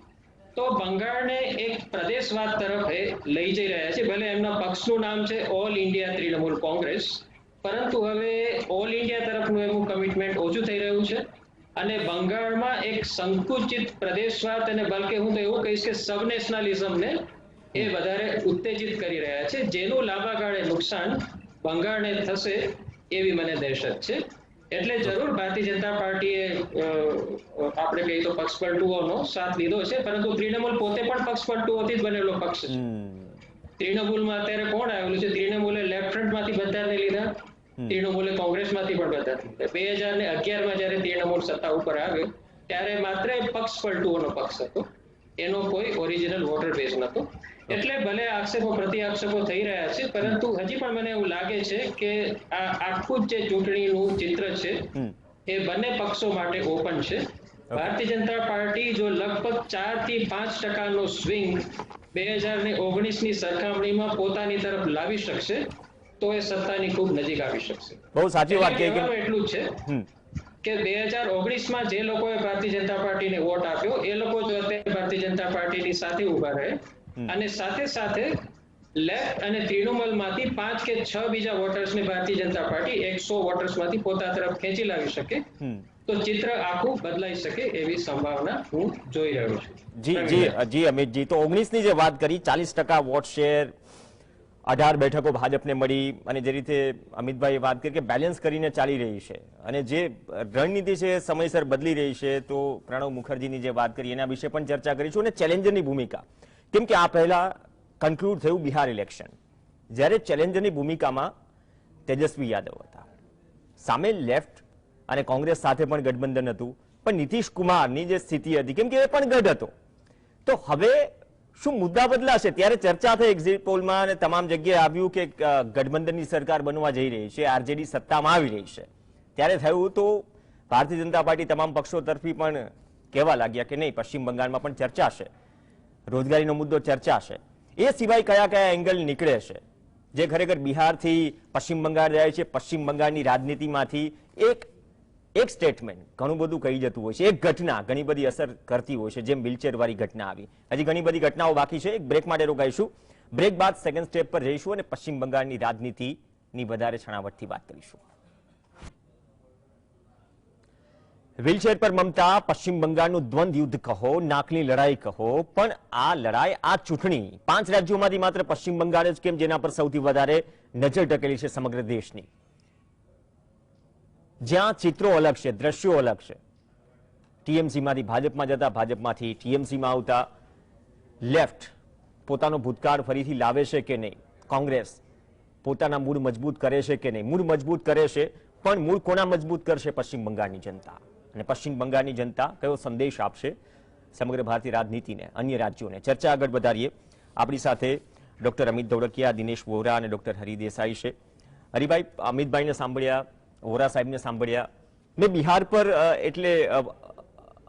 તો બંગાળને એક પ્રદેશવાદ તરફ એ લઈ જઈ રહ્યા છે. ભલે એમના પક્ષનું નામ છે ઓલ ઇન્ડિયા તૃણમૂલ કોંગ્રેસ, પરંતુ હવે ઓલ ઇન્ડિયા તરફનું એનું કમિટમેન્ટ ઓછું થઈ રહ્યું છે અને બંગાળમાં એક સંકુચિત પ્રદેશવાદ અને બલકે હું તો એવું કહીશ કે સબ નેશનલિઝમને એ વધારે ઉત્તેજિત કરી રહ્યા છે, જેનું લાંબા ગાળે નુકસાન બંગાળને થશે એવી મને દહેશત છે. એટલે જરૂર ભારતીય જનતા પાર્ટીએ આપણે કહીએ તો પક્ષપલટુઓનો સાથ લીધો છે, પરંતુ તૃણમૂલ પોતે પણ પક્ષપલટુઓથી જ બનેલો પક્ષ છે. તૃણમૂલમાં અત્યારે કોણ આવેલું છે? તૃણમૂલે લેફ્ટ ફ્રન્ટમાંથી બધાને લીધા, તૃણમૂલે કોંગ્રેસમાંથી પણ બધાથી લીધા. 2011માં જયારે તૃણમૂલ સત્તા ઉપર આવ્યો ત્યારે માત્ર પક્ષપલટુઓનો પક્ષ હતો, એનો કોઈ ઓરિજિનલ વોટર બેઝ નહોતો. એટલે ભલે આક્ષેપો પ્રતિ આક્ષેપો થઈ રહ્યા છે, પરંતુ હજી પણ મને એવું લાગે છે કે આ આખું જે ચૂંટણીનું ચિત્ર છે એ બંને પક્ષો માટે ઓપન છે. ભારતીય જનતા પાર્ટી જો લગભગ 4 થી 5% સ્વિંગ 2019ની સરખામણીમાં પોતાની તરફ લાવી શકશે તો એ સત્તાની ખૂબ નજીક આવી શકશે. બહુ સાચી વાત કહી. એટલું જ છે કે 2019માં જે લોકોએ ભારતીય જનતા પાર્ટીને વોટ આપ્યો એ લોકો જો અત્યારે ભારતીય જનતા પાર્ટીની સાથે ઉભા રહે અને સાથે સાથે લેફ્ટ અને તૃણમૂલમાંથી 5 કે 6 બીજા વોટર્સને ભારતીય જનતા પાર્ટી 100 વોટર્સમાંથી પોતા તરફ ખેંચી લાવી શકે તો ચિત્ર આખું બદલાઈ શકે એવી સંભાવના હું જોઈ રહ્યો છું. જી અમિતજી, તો 19ની જે વાત કરી 40% વોટ શેર, 18 બેઠકો ભાજપને મળી અને જે રીતે અમિતભાઈએ વાત કરી કે બેલેન્સ કરીને ચાલી રહી છે અને જે રણનીતિ છે સમયસર બદલી રહી છે, તો પ્રણવ મુખર્જીની જે વાત કરી એના વિશે પણ ચર્ચા કરીશું અને ચેલેન્જરની ભૂમિકા, કેમ કે આ પહેલા કન્ક્લુડ થયું બિહાર ઇલેક્શન, જ્યારે ચેલેન્જરની ભૂમિકામાં તેજસ્વી યાદવ હતા, સામે લેફ્ટ અને કોંગ્રેસ સાથે પણ ગઠબંધન હતું, પણ નીતિશ કુમારની જે સ્થિતિ હતી કેમ કે એ પણ ગઢ હતો, તો હવે શું મુદ્દા બદલાશે? ત્યારે ચર્ચા થઈ એક્ઝિટ પોલમાં અને તમામ જગ્યાએ આવ્યું કે ગઠબંધનની સરકાર બનવા જઈ રહી છે, આરજેડી સત્તામાં આવી રહી છે. ત્યારે થયું તો ભારતીય જનતા પાર્ટી તમામ પક્ષો તરફી પણ કહેવા લાગ્યા કે નહીં, પશ્ચિમ બંગાળમાં પણ ચર્ચા છે, રોજગારીનો મુદ્દો ચર્ચા છે, એ સિવાય કયા કયા એંગલ નીકળે છે જે ખરેખર બિહારથી પશ્ચિમ બંગાળ જાય છે, પશ્ચિમ બંગાળની રાજનીતિમાંથી એક સ્ટેટમેન્ટ ઘણું બધું કહી જતું હોય છે, એક ઘટના ઘણી બધી અસર કરતી હોય છે, જેમ વ્હીલચેર વાળી ઘટના આવી. હજી ઘણી બધી ઘટનાઓ બાકી છે. એક બ્રેક માટે રોકાઈશું, બ્રેક બાદ સેકન્ડ સ્ટેપ પર જઈશું અને પશ્ચિમ બંગાળની રાજનીતિની વધારે છણાવટથી વાત કરીશું. વ્હીલચેર પર મમતા, પશ્ચિમ બંગાળનું દ્વંદ યુદ્ધ કહો, નાકની લડાઈ કહો, પણ આ લડાઈ, આ ચૂંટણી 5 રાજ્યોમાંથી માત્ર પશ્ચિમ બંગાળ જ કેમ, જેના પર સૌથી વધારે નજર ટકેલી છે સમગ્ર દેશની, જ્યાં ચિત્રો અલગ છે, દ્રશ્યો અલગ છે. ટીએમસીમાંથી ભાજપમાં જતા, ભાજપમાંથી ટીએમસીમાં આવતા, લેફ્ટ પોતાનો ભૂતકાળ ફરીથી લાવે છે કે નહીં, કોંગ્રેસ પોતાના મૂળ મજબૂત કરે છે કે નહીં, મૂળ મજબૂત કરે છે, પણ મૂળ કોના મજબૂત કરશે? પશ્ચિમ બંગાળની જનતા. અને પશ્ચિમ બંગાળની જનતા કયો સંદેશ આપશે સમગ્ર ભારતીય રાજનીતિને, અન્ય રાજ્યોને? ચર્ચા આગળ વધારીએ. આપણી સાથે ડોક્ટર અમિત ધોળકિયા, દિનેશ વોરા અને ડોક્ટર હરિ દેસાઈ છે. હરિભાઈ, અમિતભાઈને સાંભળ્યા, વોરા સાહેબને સાંભળ્યા. મેં બિહાર પર એટલે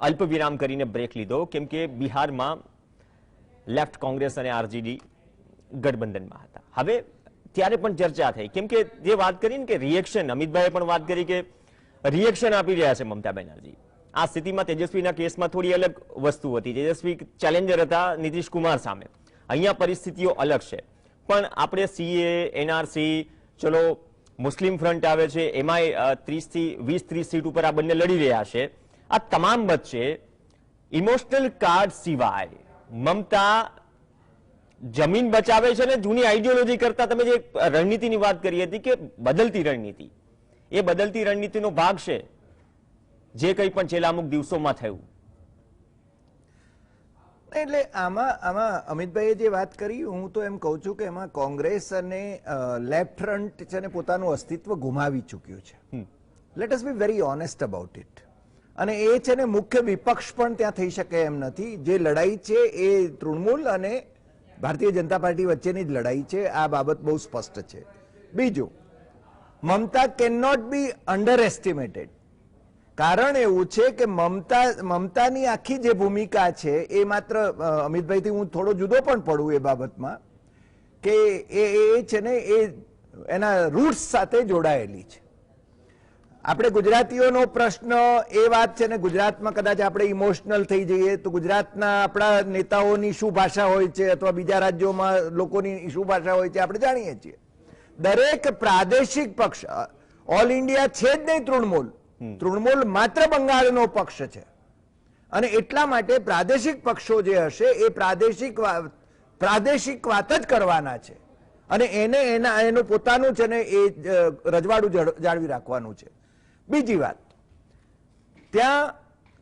અલ્પ વિરામ કરીને બ્રેક લીધો કેમ કે બિહારમાં લેફ્ટ કોંગ્રેસ અને આરજેડી ગઠબંધનમાં હતા. હવે ત્યારે પણ ચર્ચા થઈ કેમ કે જે વાત કરી ને કે રિએક્શન, અમિતભાઈએ પણ વાત કરી કે રિએક્શન આપી રહ્યા છે મમતા બેનર્જી. આ સ્થિતિમાં તેજસ્વીના કેસમાં થોડી અલગ વસ્તુ હતી. તેજસ્વી ચેલેન્જર હતા નીતિશ કુમાર સામે. અહીંયા પરિસ્થિતિઓ અલગ છે, પણ આપણે સીએ, એનઆરસી, ચલો મુસ્લિમ ફ્રન્ટ આવે છે, એમાંય 20-30 સીટ ઉપર આ બંને લડી રહ્યા છે. આ તમામ વચ્ચે ઇમોશનલ કાર્ડ સિવાય મમતા જમીન બચાવે છે ને જૂની આઈડિયોલોજી કરતા, તમે જે રણનીતિની વાત કરી હતી કે બદલતી રણનીતિ, એ બદલતી રણનીતિનો ભાગ છે જે કંઈ પણ છેલ્લા અમુક દિવસોમાં થયું. એટલે આમાં અમિતભાઈએ જે વાત કરી, હું તો એમ કહું છું કે એમાં કોંગ્રેસ અને લેફ્ટ ફ્રન્ટ છે ને પોતાનું અસ્તિત્વ ગુમાવી ચૂક્યું છે. Let us be very honest about it. અને એ છે ને મુખ્ય વિપક્ષ પણ ત્યાં થઈ શકે એમ નથી. જે લડાઈ છે એ તૃણમૂલ અને ભારતીય જનતા પાર્ટી વચ્ચેની જ લડાઈ છે, આ બાબત બહુ સ્પષ્ટ છે. બીજું, Mamata can not be underestimated. કારણ એવું છે કે મમતાની આખી જે ભૂમિકા છે એ માત્ર અમિતભાઈથી હું થોડો જુદો પણ પડું એ બાબતમાં કે એ છે ને એ એના રૂટ્સ સાથે જોડાયેલી છે. આપણે ગુજરાતીઓનો પ્રશ્ન એ વાત છે ને, ગુજરાતમાં કદાચ આપણે ઇમોશનલ થઈ જઈએ તો ગુજરાતના આપણા નેતાઓની શું ભાષા હોય છે અથવા બીજા રાજ્યોમાં લોકોની શું ભાષા હોય છે આપણે જાણીએ છીએ. દરેક પ્રાદેશિક પક્ષ, ઓલ ઇન્ડિયા છે જ નહીં તૃણમૂલ માત્ર બંગાળનો પક્ષ છે, અને એટલા માટે પ્રાદેશિક પક્ષો જે હશે એ પ્રાદેશિક વાત જ કરવાના છે, અને એનું પોતાનું છે ને એ રજવાડું જાળવી રાખવાનું છે. બીજી વાત, ત્યાં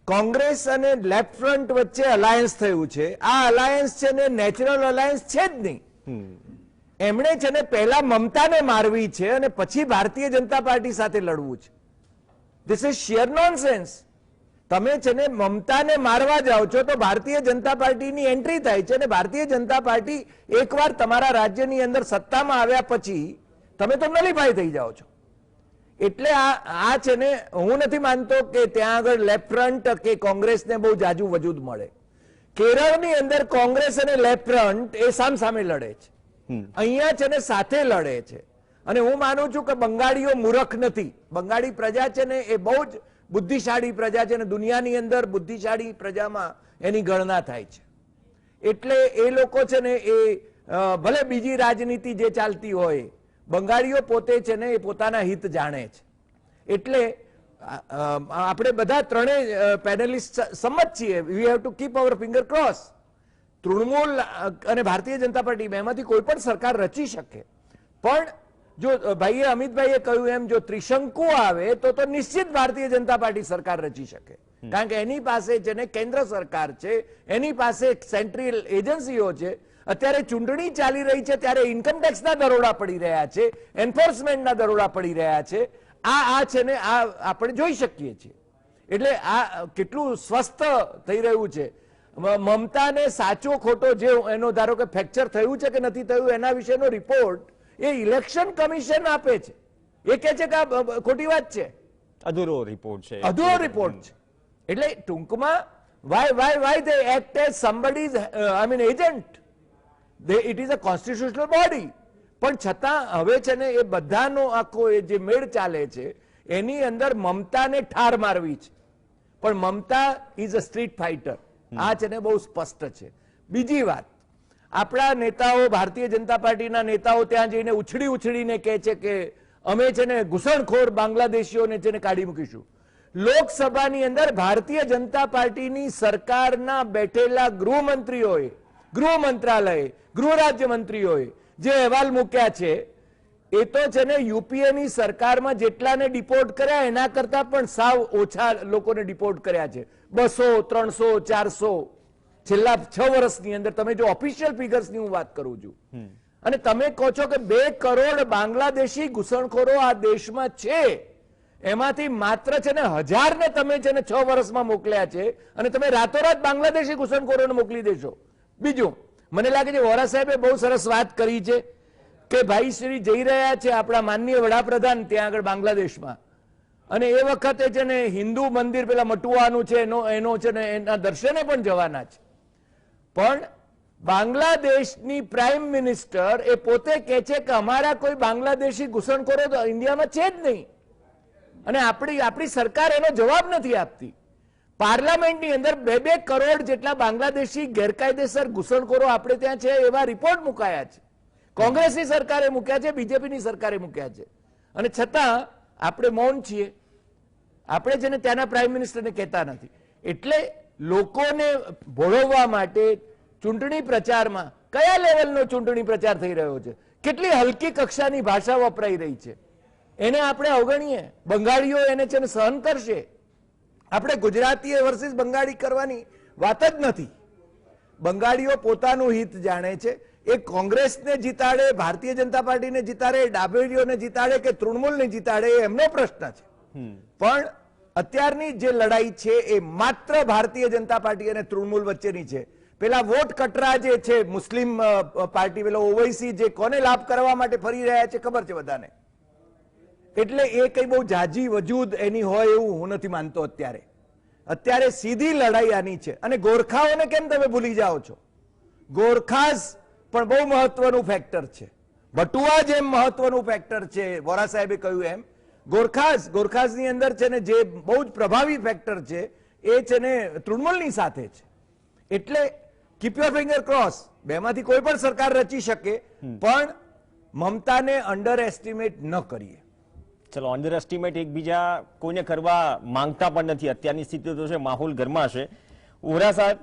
કોંગ્રેસ અને લેફ્ટ ફ્રન્ટ વચ્ચે અલાયન્સ થયું છે. આ અલાયન્સ છે ને નેચરલ અલાયન્સ છે જ નહીં. એમણે છે ને પહેલા મમતાને મારવી છે અને પછી ભારતીય જનતા પાર્ટી સાથે લડવું છે. This is shear nonsense. તમે છે ને મમતાને મારવા જાઓ છો તો ભારતીય જનતા પાર્ટીની એન્ટ્રી થાય છે, અને ભારતીય જનતા પાર્ટી એકવાર તમારા રાજ્યની અંદર સત્તામાં આવ્યા પછી તમે તો નલીફાઈ થઈ જાઓ છો. એટલે આ છે ને, હું નથી માનતો કે ત્યાં આગળ લેફ્ટ ફ્રન્ટ કે કોંગ્રેસને બહુ જાજુ વજૂદ મળે. કેરળની અંદર કોંગ્રેસ અને લેફ્ટ ફ્રન્ટ એ સામસામે લડે છે, અહીંયા છે ને સાથે લડે છે. અને હું માનું છું કે બંગાળીઓ મૂર્ખ નથી. બંગાળી પ્રજા છે ને એ બહુ જ બુદ્ધિશાળી પ્રજા છે, ને દુનિયાની અંદર બુદ્ધિશાળી પ્રજામાં એની ગણના થાય છે. એટલે એ લોકો છે ને એ ભલે બીજી રાજનીતિ જે ચાલતી હોય, બંગાળીઓ પોતે છે ને એ પોતાના હિત જાણે છે. એટલે આપણે બધા ત્રણેય પેનલિસ્ટ સંમત છીએ, we have to keep hour finger cross. Trinamool અને ભારતીય જનતા પાર્ટી બેમાંથી કોઈ પણ સરકાર રચી શકે, પણ જો ભાઈએ અમિતભાઈએ કહ્યું એમ જો ત્રિશંકુ આવે તો નિશ્ચિત ભારતીય જનતા પાર્ટી સરકાર રચી શકે. કારણ કે એની પાસે છે ને કેન્દ્ર સરકાર છે, એની પાસે સેન્ટ્રલ એજન્સીઓ છે. અત્યારે ચૂંટણી ચાલી રહી છે ત્યારે ઇન્કમ ટેક્સના દરોડા પડી રહ્યા છે, એન્ફોર્સમેન્ટના દરોડા પડી રહ્યા છે. આ છે ને આ આપણે જોઈ શકીએ છીએ. એટલે આ કેટલું સ્વસ્થ થઈ રહ્યું છે. મમતાને સાચો ખોટો જે એનો ધારો કે ફ્રેક્ચર થયું છે કે નથી થયું એના વિશેનો રિપોર્ટ એ ઇલેક્શન કમિશન આપે છે. એ કહે છે કે આ ખોટી વાત છે, અધૂરો રિપોર્ટ છે, અધૂરો રિપોર્ટ છે. એટલે ટૂંકમાં Y they act as somebody's agent. It is a constitutional body. પણ છતાં હવે છે ને એ બધાનો આખો જે મેળ ચાલે છે એની અંદર મમતાને ઠાર મારવી છે. પણ મમતા ઇઝ અ સ્ટ્રીટ ફાઇટર. આ છે ને બહુ સ્પષ્ટ છે. બીજી વાત, આપણા નેતાઓ, ભારતીય જનતા પાર્ટીના નેતાઓ ત્યાં જઈને ઉછળીને કહે છે કે અમે છે ને ઘૂસણખોર બાંગ્લાદેશીઓને છે ને કાઢી મૂકીશું. લોકસભાની અંદર ભારતીય જનતા પાર્ટીની સરકારના બેઠેલા ગૃહમંત્રીઓએ, ગૃહ મંત્રાલય, ગૃહ રાજ્યમંત્રીઓએ જે અહેવાલ મૂક્યા છે એ તો છે ને યુપીએની સરકારમાં જેટલાને ડિપોર્ટ કર્યા એના કરતા પણ સાવ ઓછા લોકોને ડિપોર્ટ કર્યા છે. 200, 300, 400 છેલ્લા 6 વર્ષની અંદર. તમે જો ઓફિશિયલ ફિગર્સની હું વાત કરું છું, અને તમે કહો છો કે 2 કરોડ બાંગ્લાદેશી ઘૂસણખોરો આ દેશમાં છે, એમાંથી માત્ર છે ને 1000 ને તમે છે ને 6 વર્ષમાં મોકલ્યા છે, અને તમે રાતોરાત બાંગ્લાદેશી ઘૂસણખોરોને મોકલી દેશો. બીજું, મને લાગે છે વોરા સાહેબે બહુ સરસ વાત કરી છે કે ભાઈ શ્રી જઈ રહ્યા છે આપણા માનનીય વડાપ્રધાન ત્યાં આગળ બાંગ્લાદેશમાં, અને એ વખતે છે ને હિન્દુ મંદિર પેલા મટુવાનું છે એનો છે ને એના દર્શને પણ જવાના છે. પણ બાંગ્લાદેશની પ્રાઇમ મિનિસ્ટર એ પોતે કહે છે કે અમારા કોઈ બાંગ્લાદેશી ઘૂસણખોરો તો ઇન્ડિયામાં છે જ નહીં, અને આપણી સરકાર એનો જવાબ નથી આપતી. પાર્લામેન્ટની અંદર 2 કરોડ જેટલા બાંગ્લાદેશી ગેરકાયદેસર ઘૂસણખોરો આપણે ત્યાં છે એવા રિપોર્ટ મુકાયા છે. કોંગ્રેસની સરકારે મૂક્યા છે, બીજેપીની સરકારે મૂક્યા છે, અને છતાં આપણે મૌન છીએ. આપણે છે ને ત્યાંના પ્રાઇમ મિનિસ્ટરને કહેતા નથી. એટલે લોકોને ભોળવવા માટે ચૂંટણી પ્રચારમાં કયા લેવલનો ચૂંટણી પ્રચાર થઈ રહ્યો છે, કેટલી હલકી કક્ષાની ભાષા વપરાઈ રહી છે, એને આપણે અવગણીએ. બંગાળીઓ એને છે ને સહન કરશે. આપણે ગુજરાતીએ વર્સિસ બંગાળી કરવાની વાત જ નથી. બંગાળીઓ પોતાનું હિત જાણે છે. એ કોંગ્રેસને જીતાડે, ભારતીય જનતા પાર્ટીને જીતાડે, ડાબેરીઓને જીતાડે કે તૃણમૂલને જીતાડે એ એમનો પ્રશ્ન છે. પણ અત્યારની જે લડાઈ છે એ માત્ર ભારતીય જનતા પાર્ટી અને તૃણમૂલ વચ્ચેની છે. પેલા વોટ કટરા જે છે મુસ્લિમ પાર્ટી, પેલા ઓવૈસી જે કોને લાભ કરવા માટે ફરી રહ્યા છે ખબર છે બધાને. એટલે એ કઈ બહુ જાજી વજૂદ એની હોય એવું હું નથી માનતો. અત્યારે સીધી લડાઈ આની છે. અને ગોરખાઓને કેમ તમે ભૂલી જાઓ છો? ગોરખાસ પણ બહુ મહત્વનું ફેક્ટર છે. બટુઆ જેમ મહત્વનું ફેક્ટર છે, વોરા સાહેબે કહ્યું એમ ગોરખાસની અંદર છે ને જે બહુ જ પ્રભાવી ફેક્ટર છે એ છે ને તૃણમૂલની સાથે છે. એટલે કીપ યોર ફિંગર ક્રોસ, બેમાંથી કોઈ પણ સરકાર રચી શકે, પણ મમતાને અંડર એસ્ટિમેટ ન કરીએ. ચલો, અંડર એસ્ટિમેટ એકબીજા કોઈને કરવા માંગતા પણ નથી. અત્યારની સ્થિતિ તો છે, માહોલ ગરમાશે. वोरा साहब,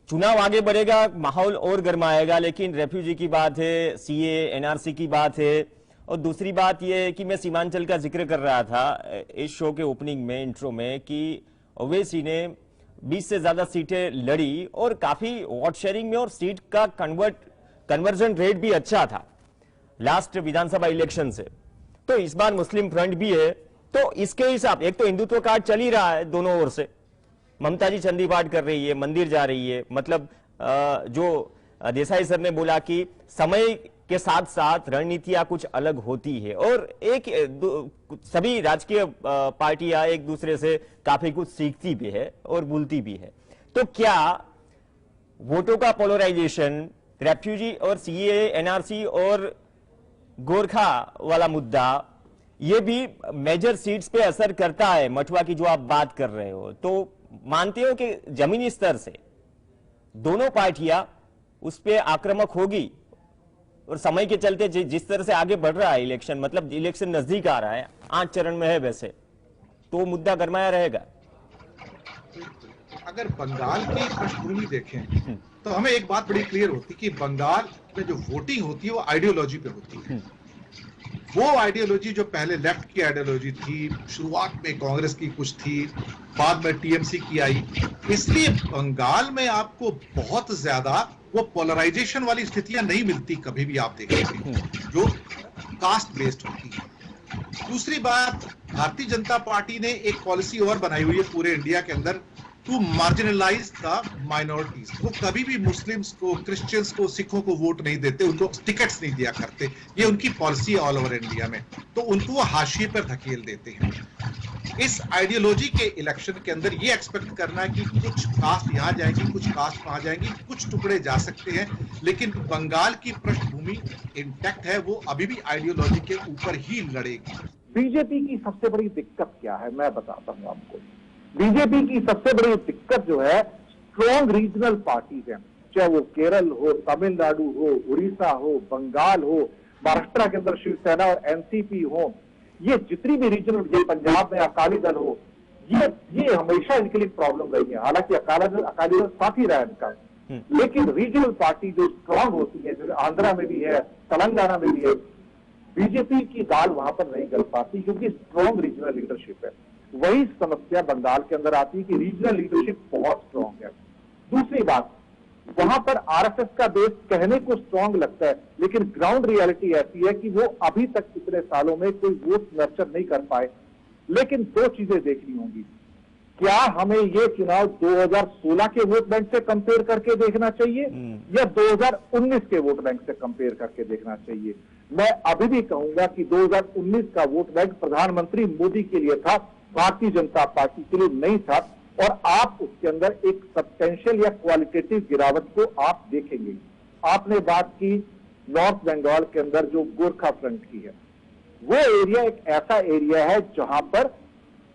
चुनाव आगे बढ़ेगा, माहौल और गर्माएगा, लेकिन रेफ्यूजी की बात है, सीए एनआरसी की बात है, और दूसरी बात यह है कि मैं सीमांचल का जिक्र कर रहा था इस शो के ओपनिंग में, इंट्रो में, कि ओवैसी ने 20 से ज्यादा सीटें लड़ी और काफी वोट शेयरिंग में, और सीट का कन्वर्जन रेट भी अच्छा था लास्ट विधानसभा इलेक्शन से. तो इस बार मुस्लिम फ्रंट भी है, तो इसके हिसाब, एक तो हिंदुत्व कार्ड चल ही रहा है दोनों ओर से, ममता जी चंडी पाठ कर रही है, मंदिर जा रही है, मतलब जो देसाई सर ने बोला कि समय के साथ साथ रणनीतियां कुछ अलग होती है, और सभी राजकीय पार्टियां एक दूसरे से काफी कुछ सीखती भी है और भूलती भी है. तो क्या वोटों का पोलराइजेशन, रेफ्यूजी और सीए एनआरसी और गोरखा वाला मुद्दा, ये भी मेजर सीट्स पे असर करता है? मठुआ की जो आप बात कर रहे हो, तो मानते हो कि जमीनी स्तर से दोनों पार्टियां उस पे आक्रामक होगी, और समय के चलते जिस तरह से आगे बढ़ रहा है इलेक्शन, मतलब इलेक्शन नजदीक आ रहा है, 8 चरण में है वैसे, तो मुद्दा गरमाया रहेगा? अगर बंगाल की पृष्ठभूमि देखें तो हमें एक बात बड़ी क्लियर होती कि बंगाल में जो वोटिंग होती है वो आइडियोलॉजी पे होती है. वो आइडियोलॉजी जो पहले लेफ्ट की आइडियोलॉजी थी, शुरुआत में कांग्रेस की कुछ थी, बाद में टीएमसी की आई, इसलिए बंगाल में आपको बहुत ज्यादा वो पोलराइजेशन वाली स्थितियां नहीं मिलती कभी भी, आप देखेंगे, जो कास्ट बेस्ड होती है. दूसरी बात, भारतीय जनता पार्टी ने एक पॉलिसी और बनाई हुई है पूरे इंडिया के अंदर, टू मार्जिनलाइज द माइनॉरिटीज. वो कभी भी मुस्लिम्स को, क्रिश्चियंस को, सिखों को वोट नहीं देते, उनको टिकट्स नहीं दिया करते. ये उनकी पॉलिसी है ऑल ओवर इंडिया में, तो उनको वो हाशिए पर धकेल देते हैं. इस आइडियोलॉजी के इलेक्शन के अंदर ये एक्सपेक्ट करना है कि कुछ कास्ट यहाँ जाएंगी, कुछ कास्ट वहां जाएंगी, कुछ टुकड़े जा सकते हैं, लेकिन बंगाल की पृष्ठभूमि इंटैक्ट है, वो अभी भी आइडियोलॉजी के ऊपर ही लड़ेगी. बीजेपी की सबसे बड़ी दिक्कत क्या है, मैं बताता हूं आपको. बीजेपी की सबसे बड़ी दिक्कत जो है, स्ट्रॉन्ग रीजनल पार्टीज हैं, चाहे वो केरल हो, तमिलनाडु हो, उड़ीसा हो, बंगाल हो, महाराष्ट्र के अंदर शिवसेना और एनसीपी हो, ये जितनी भी रीजनल, ये पंजाब में अकाली दल हो, ये हमेशा इनके लिए प्रॉब्लम रही है. हालांकि अकाली दल साथ ही रहा है इनका, लेकिन रीजनल पार्टी जो स्ट्रॉन्ग होती है, जैसे आंध्रा में भी है, तेलंगाना में भी है, बीजेपी की दाल वहां पर नहीं गल पाती क्योंकि स्ट्रॉन्ग रीजनल लीडरशिप है. वही समस्या बंगाल के अंदर आती है कि रीजनल लीडरशिप बहुत स्ट्रॉन्ग है. दूसरी बात, वहां पर आरएसएस का बेस कहने को स्ट्रॉन्ग लगता है, लेकिन ग्राउंड रियलिटी ऐसी है कि वो अभी तक इतने सालों में कोई वोट नर्चर नहीं कर पाए. लेकिन दो चीजें देखनी होंगी. क्या हमें ये चुनाव 2016 के वोट बैंक से कंपेयर करके देखना चाहिए या 2019 के वोट बैंक से कंपेयर करके देखना चाहिए? मैं अभी भी कहूंगा कि 2019 का वोट बैंक प्रधानमंत्री मोदी के लिए था, भारतीय जनता पार्टी के लिए नहीं था, और आप उसके अंदर एक सब्सटेंशियल या क्वालिटेटिव गिरावट को आप देखेंगे. आपने बात की नॉर्थ बंगाल के अंदर जो गोरखा फ्रंट की है, वो एरिया एक ऐसा एरिया है जहां पर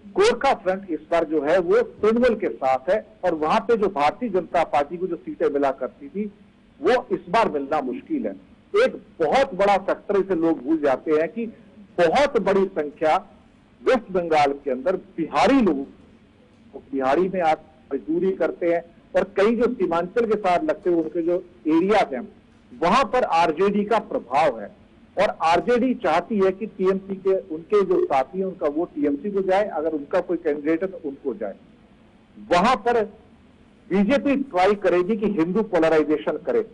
गोरखा फ्रंट इस बार जो है वो तृणमूल के साथ है, और वहां पे जो भारतीय जनता पार्टी को जो सीटें मिला करती थी वो इस बार मिलना मुश्किल है. एक बहुत बड़ा फैक्टर इसे लोग भूल जाते हैं कि बहुत बड़ी संख्या वेस्ट बंगाल के अंदर बिहारी लोग, बिहारी में आप मजदूरी करते हैं, और कई जो सीमांचल के साथ लगते हुए उनके जो एरियाज हैं वहां पर आरजेडी का प्रभाव है, और आरजेडी चाहती है कि टीएमसी के उनके जो साथी हैं उनका वोट टीएमसी को जाए, अगर उनका कोई कैंडिडेट है तो उनको जाए. वहां पर बीजेपी ट्राई करेगी कि हिंदू पोलराइजेशन करे.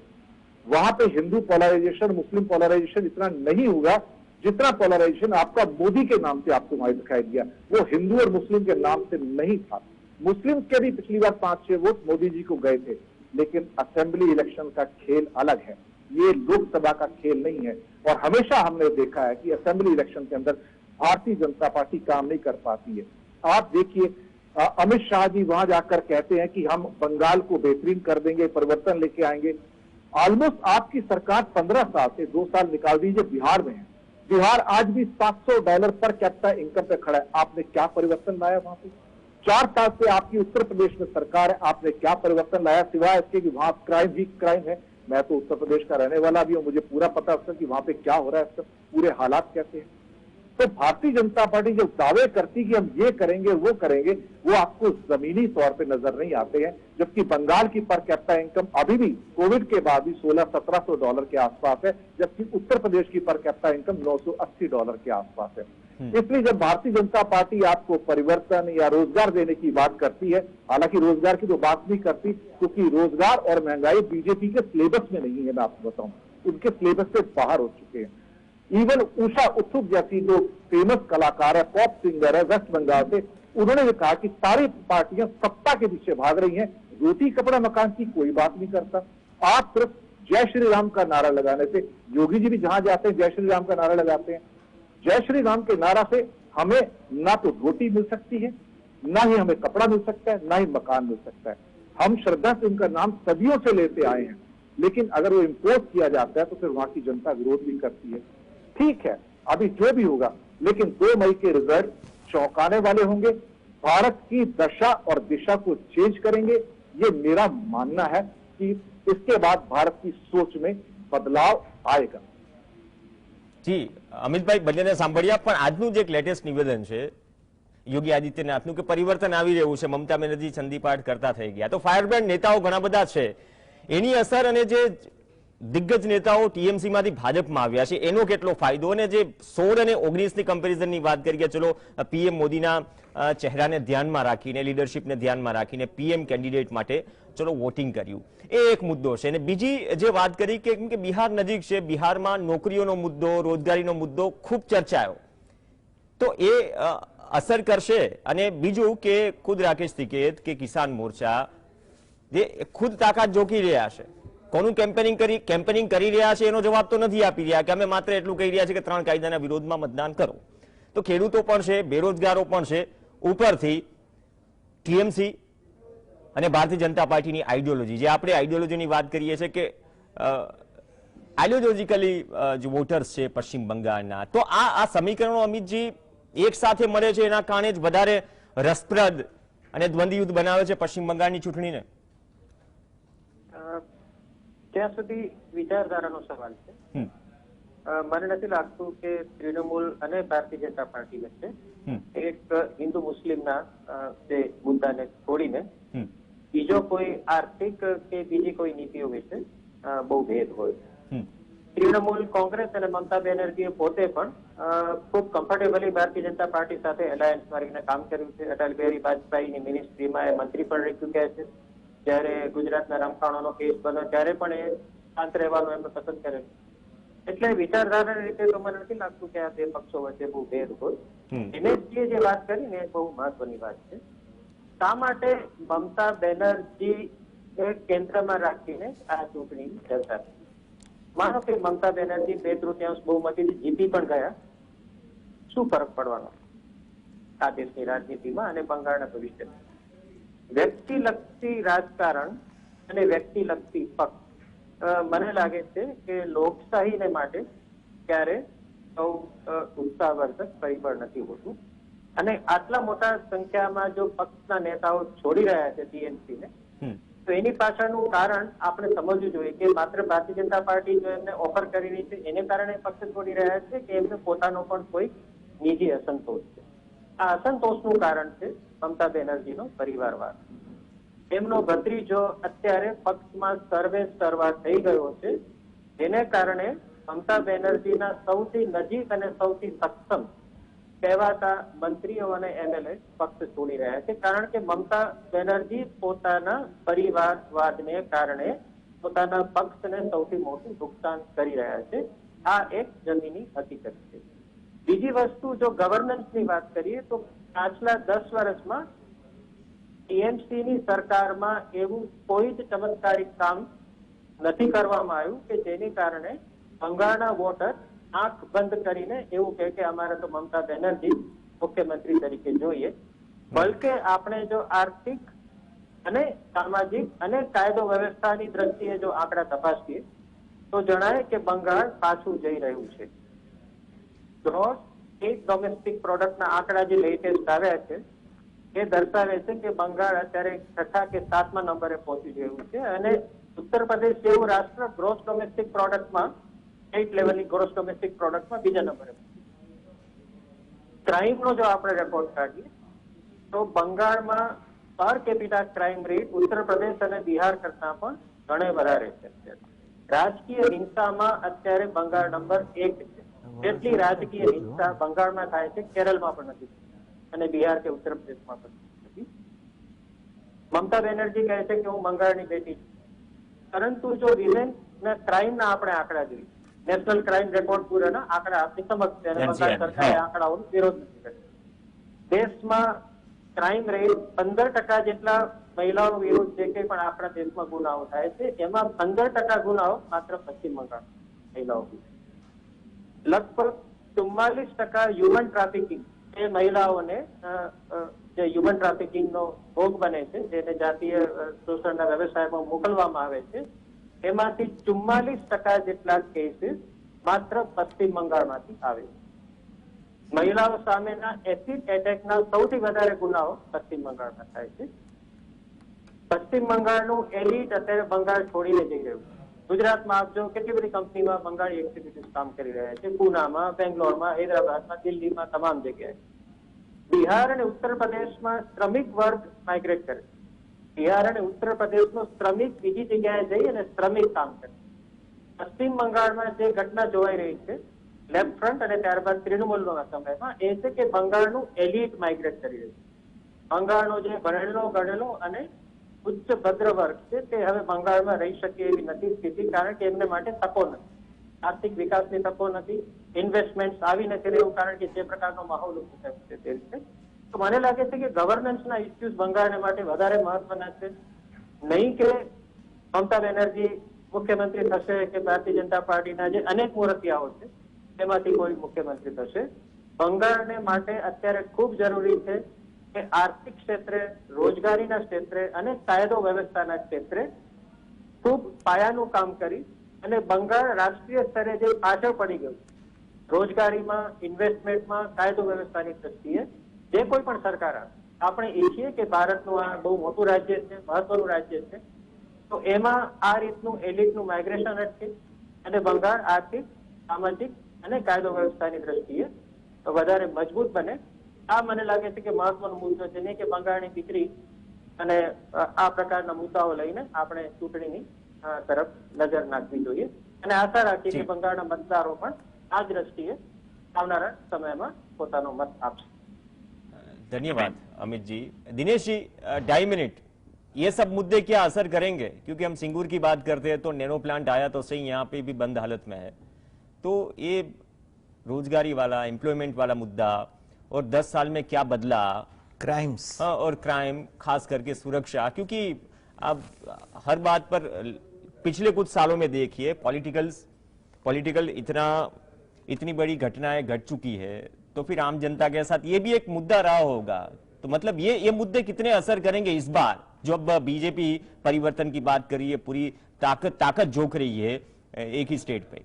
वहां पे हिंदू पोलराइजेशन, मुस्लिम पोलराइजेशन इतना नहीं होगा जितना पोलराइजेशन आपका मोदी के नाम से आपको वहां दिखाई दिया. वो हिंदू और मुस्लिम के नाम से नहीं था. मुस्लिम के भी पिछली बार 5-6 वोट मोदी जी को गए थे, लेकिन असेंबली इलेक्शन का खेल अलग है, ये लोकसभा का खेल नहीं है. और हमेशा हमने देखा है कि असेंबली इलेक्शन के अंदर भारतीय जनता पार्टी काम नहीं कर पाती है. आप देखिए, अमित शाह जी वहां जाकर कहते हैं कि हम बंगाल को बेहतरीन कर देंगे, परिवर्तन लेके आएंगे. ऑलमोस्ट आपकी सरकार 15 साल से 2 साल निकाल दीजिए बिहार में है, बिहार आज भी $700 पर कैपिटा इनकम पे खड़ा है। आपने क्या परिवर्तन लाया वहां पे? 4 साल से आपकी उत्तर प्रदेश में सरकार है, आपने क्या परिवर्तन लाया सिवाय इसके कि वहां क्राइम ही क्राइम है। मैं तो उत्तर प्रदेश का रहने वाला भी हूं, मुझे पूरा पता है कि वहां पे क्या हो रहा है, पूरे हालात कैसे हैं। तो भारतीय जनता पार्टी जो दावे करती कि हम ये करेंगे वो करेंगे, वो आपको जमीनी तौर पे नजर नहीं आते हैं। जबकि बंगाल की पर कैपिटा इनकम अभी भी कोविड के बाद भी $1600-1700 के आसपास है, जबकि उत्तर प्रदेश की पर कैपिटा इनकम $980 के आसपास है। इसलिए जब भारतीय जनता पार्टी आपको परिवर्तन या रोजगार देने की बात करती है, हालांकि रोजगार की तो बात नहीं करती, क्योंकि रोजगार और महंगाई बीजेपी के सिलेबस में नहीं है। मैं आपको बताऊं, उनके सिलेबस से बाहर हो चुके हैं। इवन उषा उत्थुप जैसी जो फेमस कलाकार है, पॉप सिंगर है वेस्ट बंगाल से, उन्होंने भी कहा कि सारी पार्टियां सत्ता के पीछे भाग रही हैं, रोटी कपड़ा मकान की कोई बात नहीं करता। आप सिर्फ जय श्री राम का नारा लगाने से, योगी जी भी जहां जाते हैं जय श्री राम का नारा लगाते हैं। जय श्री राम के नारा से हमें ना तो रोटी मिल सकती है, ना ही हमें कपड़ा मिल सकता है, ना ही मकान मिल सकता है। हम श्रद्धा से उनका नाम सदियों से लेते आए हैं, लेकिन अगर वो इम्पोज किया जाता है तो फिर वहां की जनता विरोध भी करती है। ठीक है, अभी जो भी होगा, लेकिन 2 मई के रिजल्ट चौंकाने वाले होंगे, भारत की दशा और दिशा को चेंज करेंगे। ये मेरा मानना है कि इसके बाद भारत की सोच में बदलाव आएगा। જી અમિતભાઈ બંનેને સાંભળ્યા, પણ આજનું જે એક લેટેસ્ટ નિવેદન છે યોગી આદિત્યનાથનું કે પરિવર્તન આવી રહ્યું છે, મમતા બેનર્જી સંધિપાઠ કરતા થઈ ગયા, તો ફાયરબ્રેન્ડ નેતાઓ ઘણા બધા છે, એની અસર અને જે દિગ્ગજ નેતાઓ ટીએમસી માંથી ભાજપમાં આવ્યા છે એનો કેટલો ફાયદો, અને જે 16 અને 19ની કમ્પેરિઝનની વાત કરીએ, ચલો પીએમ મોદીના ચહેરાને ધ્યાનમાં રાખીને, લીડરશિપને ધ્યાનમાં રાખીને પીએમ કેન્ડિડેટ માટે ચલો વોટિંગ કર્યું, એ એક મુદ્દો છે। અને બીજી જે વાત કરી કે બિહાર નજીક છે, બિહારમાં નોકરીઓનો મુદ્દો, રોજગારીનો મુદ્દો ખૂબ ચર્ચાયો, તો એ અસર કરશે। અને બીજું કે ખુદ રાકેશ ટિકૈત કે કિસાન મોરચા જે ખુદ તાકાત જોખી રહ્યા છે, કોનું કેમ્પેનિંગ કરી રહ્યા છે એનો જવાબ તો નથી આપી રહ્યા કે અમે માત્ર એટલું કહી રહ્યા છે કે 3 કાયદાના વિરોધમાં મતદાન કરો। તો ખેડૂતો પણ છે, બેરોજગારો પણ છે, ઉપરથી ટીએમસી અને ભારતીય જનતા પાર્ટીની આઈડિયોલોજી, જે આપણે આઈડિયોલોજીની વાત કરીએ છીએ કે આઈડિયોલોજીકલી જે વોટર્સ છે પશ્ચિમ બંગાળના, તો આ સમીકરણો અમિતજી એક સાથે મળે છે, એના કારણે જ વધારે રસપ્રદ અને દ્વંદ્વયુદ્ધ બનાવે છે પશ્ચિમ બંગાળની ચૂંટણીને। ત્યાં સુધી વિચારધારાનો સવાલ છે। મને નથી લાગતું કે તૃણમૂલ અને ભારતીય જનતા પાર્ટી વચ્ચે એક હિન્દુ મુસ્લિમના જે મુદ્દાને છોડીને બીજો કોઈ આર્થિક કે બીજી કોઈ નીતિઓ વિશે બહુ ભેદ હોય। તૃણમૂલ કોંગ્રેસ અને મમતા બેનર્જીએ પોતે પણ ખૂબ કમ્ફર્ટેબલી ભારતીય જનતા પાર્ટી સાથે એલાયન્સ મારીને કામ કર્યું છે। અટલ બિહારી વાજપેયીની મિનિસ્ટ્રીમાં એ મંત્રી પણ રહી ચૂક્યા છે। જયારે ગુજરાતના રમખાણોનો કેસ બન્યો ત્યારે પણ એ શાંત રહેવાનું એમને પસંદ કરેલું। એટલે વિચારધારાની રીતે તો મને નથી લાગતું કે આ 2 પક્ષો વચ્ચે બહુ ભેદ હોય। દિનેશજીએ જે વાત કરી ને એ બહુ મહત્વની વાત છે। શા માટે મમતા બેનર્જી કેન્દ્રમાં રાખીને આ ચૂંટણીની ચર્ચા થઈ? માનો કે મમતા બેનર્જી 2/3 બહુમતીથી જીતી પણ ગયા, શું ફરક પડવાનો આ દેશની રાજનીતિમાં અને બંગાળના ભવિષ્યમાં? વ્યક્તિલક્ષી રાજકારણ અને વ્યક્તિલક્ષી પક્ષ મને લાગે છે કે લોકશાહીને માટે ક્યારે સૌ ઉત્સાહવર્ધક પરિબળ નથી હોતું। અને આટલા મોટા સંખ્યામાં જો પક્ષના નેતાઓ છોડી રહ્યા છે ટીએમસીને, તો એની પાછળનું કારણ આપણે સમજવું જોઈએ કે માત્ર ભારતીય જનતા પાર્ટી જો એમને ઓફર કરી રહી છે એને કારણે પક્ષ છોડી રહ્યા છે કે એમને પોતાનો પણ કોઈ નિજી અસંતોષ છે? આ અસંતોષનું કારણ છે મમતા બેનર્જીનો પરિવારવાદ। એમનો ભત્રીજો અત્યારે પક્ષમાં સર્વે સર્વા થઈ ગયો છે, જેને કારણે મમતા બેનર્જીના સૌથી નજીક અને સૌથી સક્ષમ કહેવાતા મંત્રીઓ અને એમએલએ પક્ષ છોડી રહ્યા છે। કારણ કે મમતા બેનર્જી પોતાના પરિવારવાદને કારણે પોતાના પક્ષને સૌથી મોટું નુકસાન કરી રહ્યા છે। આ એક જમીની હકીકત છે। બીજી વસ્તુ, જો ગવર્નન્સની વાત કરીએ તો પાછલા 10 વર્ષમાં ટીએમસીની સરકારમાં એવું કોઈ જ ચમત્કારિક કામ નથી કરવામાં આવ્યું કે જેની કારણે બંગાળના વોટર આંખ બંધ કરીને એવું કહે કે અમારે તો મમતા બેનર્જી મુખ્યમંત્રી તરીકે જોઈએ। બલકે આપણે જો આર્થિક અને સામાજિક અને કાયદો વ્યવસ્થાની દ્રષ્ટિએ જો આંકડા તપાસીએ તો જણાય કે બંગાળ પાછું જઈ રહ્યું છે। ગ્રોસ સ્ટેટ ડોમેસ્ટિક પ્રોડક્ટના આંકડા જે લેટેસ્ટ આવ્યા છે એ દર્શાવે છે કે બંગાળ અત્યારે 6થા કે 7મા નંબરે પહોંચી ગયું છે અને ઉત્તર પ્રદેશ જેવું રાષ્ટ્ર ગ્રોસ ડોમેસ્ટિક પ્રોડક્ટમાં સ્ટેટ લેવલની ગ્રોસ ડોમેસ્ટિક પ્રોડક્ટમાં બીજા નંબરે. ક્રાઇમનો જો આપણે રેકોર્ડ કાઢીએ તો બંગાળમાં પર capita crime rate Uttar Pradesh અને બિહાર કરતા પણ ઘણે વધારે છે. રાજકીય હિંસામાં અત્યારે બંગાળ નંબર 1 છે. જેટલી રાજકીય હિંસા બંગાળમાં થાય છે કેરળમાં પણ નથી અને બિહાર કે ઉત્તર પ્રદેશમાં પણ નથી. મમતા બેનર્જી કહે છે કે હું બંગાળની બેટી છું, પરંતુ જો વિમેનના ક્રાઇમના આપણે આંકડા જોઈએ, નેશનલ ક્રાઇમ રેકોર્ડ બ્યુરોના આંકડા આપણી સમક્ષ છે અને બંગાળ સરકારે આંકડાઓનો વિરોધ નથી કર્યો. દેશમાં ક્રાઇમ રેટ 15% જેટલા મહિલાઓ વિરુદ્ધ જે કંઈ પણ આપણા દેશમાં ગુનાઓ થાય છે એમાં 15% ગુનાઓ માત્ર પશ્ચિમ બંગાળ મહિલાઓ. લગભગ 44% હ્યુમન ટ્રાફિકિંગ એ મહિલાઓને જે હ્યુમન ટ્રાફિકિંગનો ભોગ બને છે, જેને જાતીય શોષણના વ્યવસાયમાં મોકલવામાં આવે છે, એમાંથી 44% જેટલા કેસીસ માત્ર પશ્ચિમ બંગાળમાંથી આવે છે. મહિલાઓ સામેના એસિડ એટેકના સૌથી વધારે ગુનાઓ પશ્ચિમ બંગાળમાં થાય છે. પશ્ચિમ બંગાળનું એલિટ અત્યારે બંગાળ છોડીને જઈ રહ્યું છે. ગુજરાતમાં આપ જો કેટલી બધી કંપનીમાં બંગાળી એક્ઝિક્યુટિવ કામ કરી રહ્યા છે, પૂનામાં, બેંગ્લોરમાં, હૈદરાબાદમાં, દિલ્હીમાં, તમામ જગ્યાએ. બિહાર અને ઉત્તર પ્રદેશમાં શ્રમિક વર્ગ માઇગ્રેટ કરે. બિહાર અને ઉત્તર પ્રદેશનો શ્રમિક બીજી જગ્યાએ જઈ અને શ્રમિક કામ કરે. પશ્ચિમ બંગાળમાં જે ઘટના જોવાઈ રહી છે લેફ્ટ ફ્રન્ટ અને ત્યારબાદ તૃણમૂલના સમયમાં, એ છે કે બંગાળનું એલિટ માઇગ્રેટ કરી રહ્યું છે. બંગાળનો જે ભણેલો ગણેલો અને ઉચ્ચ ભદ્ર વર્ગ છે તે હવે બંગાળમાં રહી શકે એવી નથી સ્થિતિ, કારણ કે એમને માટે તકો નથી, આર્થિક વિકાસની તકો નથી, ઇન્વેસ્ટમેન્ટ આવી નથી રહ્યું, કારણ કે જે પ્રકારનો માહોલ ઉભો થયો છે તે રીતે. તો મને લાગે છે કે ગવર્નન્સના ઇસ્યુઝ બંગાળને માટે વધારે મહત્વના છે. નહીં કે મમતા બેનર્જી મુખ્યમંત્રી થશે કે ભારતીય જનતા પાર્ટીના જે અનેક મૂર્તિયાઓ છે તેમાંથી કોઈ મુખ્યમંત્રી થશે. બંગાળને માટે અત્યારે ખૂબ જરૂરી છે કે આર્થિક ક્ષેત્રે, રોજગારીના ક્ષેત્રે અને કાયદો વ્યવસ્થાના ક્ષેત્રે ખૂબ પાયાનું કામ કરી અને બંગાળ રાષ્ટ્રીય સ્તરે જે પાછળ પડી ગયું રોજગારીમાં, ઇન્વેસ્ટમેન્ટમાં, કાયદો વ્યવસ્થાની દ્રષ્ટિએ, જે કોઈ પણ સરકાર આવે, આપણે ઈચ્છીએ કે ભારતનું આ બહુ મોટું રાજ્ય છે, મહત્વનું રાજ્ય છે, તો એમાં આ રીતનું એલિટનું માઇગ્રેશન અટકે અને બંગાળ આર્થિક, સામાજિક અને કાયદો વ્યવસ્થાની દ્રષ્ટિએ વધારે મજબૂત બને. આ મને લાગે છે કે મહત્વનો મુદ્દો છે, નહીં કે બંગાળની દીકરી અને આ પ્રકારના મુદ્દાઓ લઈને આપણે ચૂંટણીની તરફ નજર નાખવી જોઈએ અને આશા રાખીએ કે બંગાળના મતદારો પણ આ દ્રષ્ટિએ આવનારા સમયમાં પોતાનો મત આપશે. धन्यवाद अमित जी. दिनेश जी, 2.5 मिनट, ये सब मुद्दे क्या असर करेंगे? क्योंकि हम सिंगूर की बात करते हैं तो नैनो प्लांट आया तो सही, यहाँ पे भी बंद हालत में है, तो ये रोजगारी वाला, एम्प्लॉयमेंट वाला मुद्दा और 10 साल में क्या बदला, क्राइम्स और क्राइम, खास करके सुरक्षा, क्योंकि अब हर बात पर पिछले कुछ सालों में देखिए पॉलिटिकल इतनी बड़ी घटनाएं घट चुकी है, तो फिर आम जनता के साथ ये भी एक मुद्दा रहा होगा. तो मतलब ये मुद्दे कितने असर करेंगे इस बार, जो अब बीजेपी परिवर्तन की बात करी है, पूरी ताकत झोंक रही है एक ही स्टेट पे.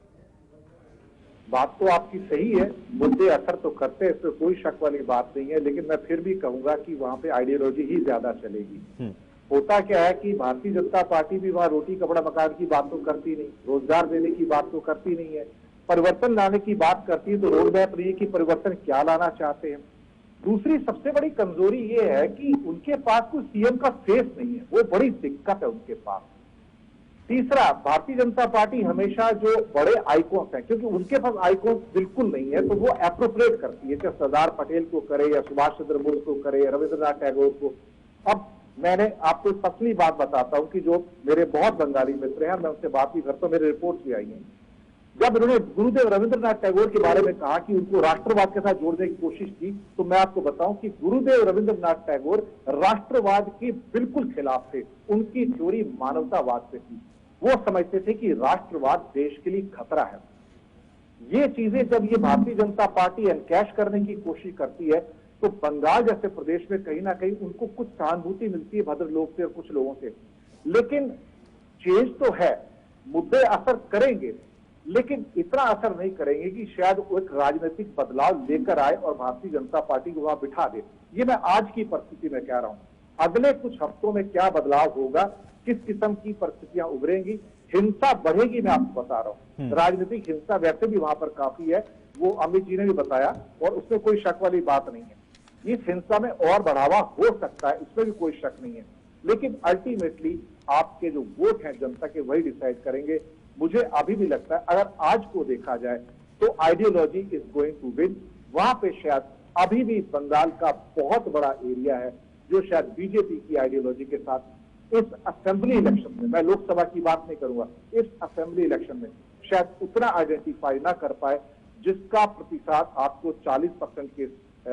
बात तो आपकी सही है, मुद्दे असर तो करते हैं, इसमें कोई शक वाली बात नहीं है, लेकिन मैं फिर भी कहूंगा कि वहां पे आइडियोलॉजी ही ज्यादा चलेगी. होता क्या है कि भारतीय जनता पार्टी भी वहां रोटी कपड़ा मकान की बात तो करती नहीं, रोजगार देने की बात तो करती नहीं है, परिवर्तन लाने की बात करती है, तो रोड मैप नहीं है कि परिवर्तन क्या लाना चाहते हैं. दूसरी सबसे बड़ी कमजोरी ये है कि उनके पास कोई सीएम का फेस नहीं है, वो बड़ी दिक्कत है उनके पास. तीसरा, भारतीय जनता पार्टी हमेशा जो बड़े आइकॉन्स हैं, क्योंकि उनके पास आइकॉन्स बिल्कुल नहीं है, तो वो एप्रोप्रिएट करती है, चाहे सरदार पटेल को करे या सुभाष चंद्र बोस को करे, रविंद्रनाथ टैगोर को. अब मैंने आपको असली बात बताता हूं कि जो मेरे बहुत बंगाली मित्र हैं, मैं उनसे बात भी करता हूं, मेरे रिपोर्ट्स भी आई हैं. जब उन्होंने गुरुदेव रविंद्रनाथ टैगोर के बारे में कहा कि उनको राष्ट्रवाद के साथ जोड़ने की कोशिश की, तो मैं आपको बताऊं कि गुरुदेव रविंद्रनाथ टैगोर राष्ट्रवाद के बिल्कुल खिलाफ थे. उनकी थ्योरी मानवतावाद पे थी. वो समझते थे कि राष्ट्रवाद देश के लिए खतरा है. ये चीजें जब ये भारतीय जनता पार्टी एनकैश करने की कोशिश करती है, तो बंगाल जैसे प्रदेश में कहीं ना कहीं उनको कुछ सहानुभूति मिलती है भद्र लोग से और कुछ लोगों से. लेकिन चेंज तो है, मुद्दे असर करेंगे, लेकिन इतना असर नहीं करेंगे कि शायद वो एक राजनीतिक बदलाव लेकर आए और भारतीय जनता पार्टी को वहां बिठा दे। ये मैं आज की परिस्थिति में कह रहा हूं। अगले कुछ हफ्तों में क्या बदलाव होगा, किस किस्म की परिस्थितियां उभरेंगी, हिंसा बढ़ेगी, मैं आपको बता रहा हूं। राजनीतिक हिंसा वैसे भी वहां पर काफी है, वो अमित जी ने भी बताया, और उसमें कोई शक वाली बात नहीं है। इस हिंसा में और बढ़ावा हो सकता है, इसमें भी कोई शक नहीं है, लेकिन अल्टीमेटली आपके जो वोट हैं जनता के, वही डिसाइड करेंगे। मुझे अभी भी लगता है अगर आज को देखा जाए तो ideology is going to win. वहां पे शायद अभी भी बंगाल का बहुत बड़ा एरिया है जो शायद बीजेपी की आइडियोलॉजी के साथ इस असेंबली इलेक्शन में, मैं लोकसभा की बात नहीं करूंगा, इस असेंबली इलेक्शन में शायद उतना आइडेंटिफाई ना कर पाए जिसका प्रतिशत आपको 40% के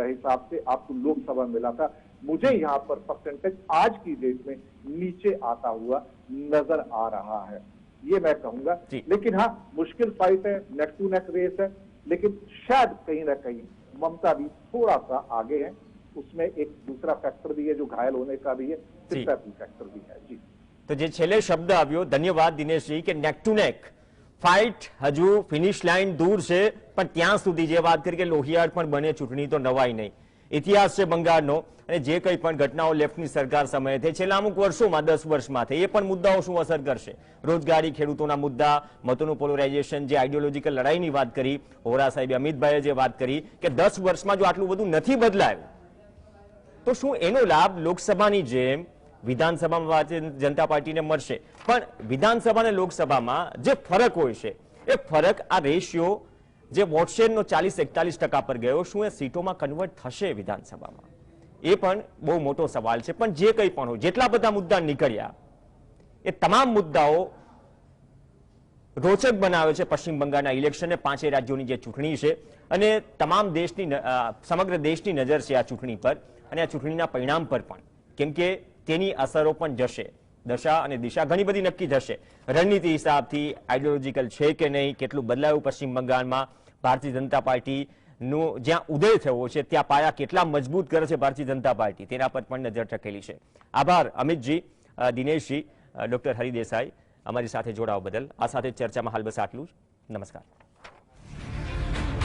हिसाब से आपको लोकसभा में मिला था। मुझे यहाँ पर परसेंटेज आज की डेट में नीचे आता हुआ नजर आ रहा है, ये मैं कहूंगा। लेकिन हाँ, मुश्किल फाइट है, नेक टू नेक रेस है, लेकिन शायद कहीं ना कहीं ममता भी थोड़ा सा आगे है। उसमें एक दूसरा फैक्टर भी है जो घायल होने का भी है, सिंपैथी फैक्टर भी है। जी, तो जे छेल्ले शब्द આવ્યો, ધન્યવાદ દિનેશજી, કે નેક ટુ નેક ફાઇટ હજુ ફિનિશ લાઇન દૂર છે, પણ ત્યાં સુધી જે વાત કરી કે લોહિયાળ પણ બને ચૂંટણી તો નવાઈ નહીં। ઇતિહાસ છે બંગાળનો, અને જે કંઈ પણ ઘટનાઓ લેફ્ટની સરકાર સમયે થઈ, છેલ્લા અમુક વર્ષોમાં 10 વર્ષમાં થઈ, એ પણ મુદ્દાઓ શું અસર કરશે? રોજગારી, ખેડૂતોના મુદ્દા, મતોનું પોલરાઇઝેશન, જે આઈડિયોલોજીકલ લડાઈની વાત કરી વોરા સાહેબે, અમિતભાઈએ જે વાત કરી કે 10 વર્ષમાં જો આટલું બધું નથી બદલાયું તો શું એનો લાભ લોકસભાની જેમ વિધાનસભામાં ભારતીય જનતા પાર્ટીને મળશે? પણ વિધાનસભા અને લોકસભામાં જે ફરક હોય છે, એ ફરક આ રેશિયો જે વોટ શેરનો 40-41% પર ગયો, શું એ સીટોમાં કન્વર્ટ થશે વિધાનસભામાં? એ પણ બહુ મોટો સવાલ છે। પણ જે કંઈ પણ હોય, જેટલા બધા મુદ્દા નીકળ્યા, એ તમામ મુદ્દાઓ રોચક બનાવે છે પશ્ચિમ બંગાળના ઇલેક્શનને, 5 રાજ્યોની જે ચૂંટણી છે, અને તમામ દેશની સમગ્ર દેશની નજર છે આ ચૂંટણી પર અને આ ચૂંટણીના પરિણામ પર પણ, કેમ કે તેની અસરો પણ જશે, દશા અને દિશા ઘણી બધી નક્કી થશે રણનીતિ હિસાબથી, આઈડિયોલોજીકલ છે કે નહીં, કેટલું બદલાયું પશ્ચિમ બંગાળમાં, ભારતીય જનતા પાર્ટીનો જ્યાં ઉદય થયો છે ત્યાં પાયા કેટલા મજબૂત કરે છે ભારતીય જનતા પાર્ટી, તેના પર પણ નજર ટકેલી છે। આભાર અમિતજી, દિનેશજી, ડોક્ટર હરિદેસાઈ અમારી સાથે જોડાવા બદલ। આ સાથે ચર્ચામાં હાલ બસ આટલું જ। નમસ્કાર।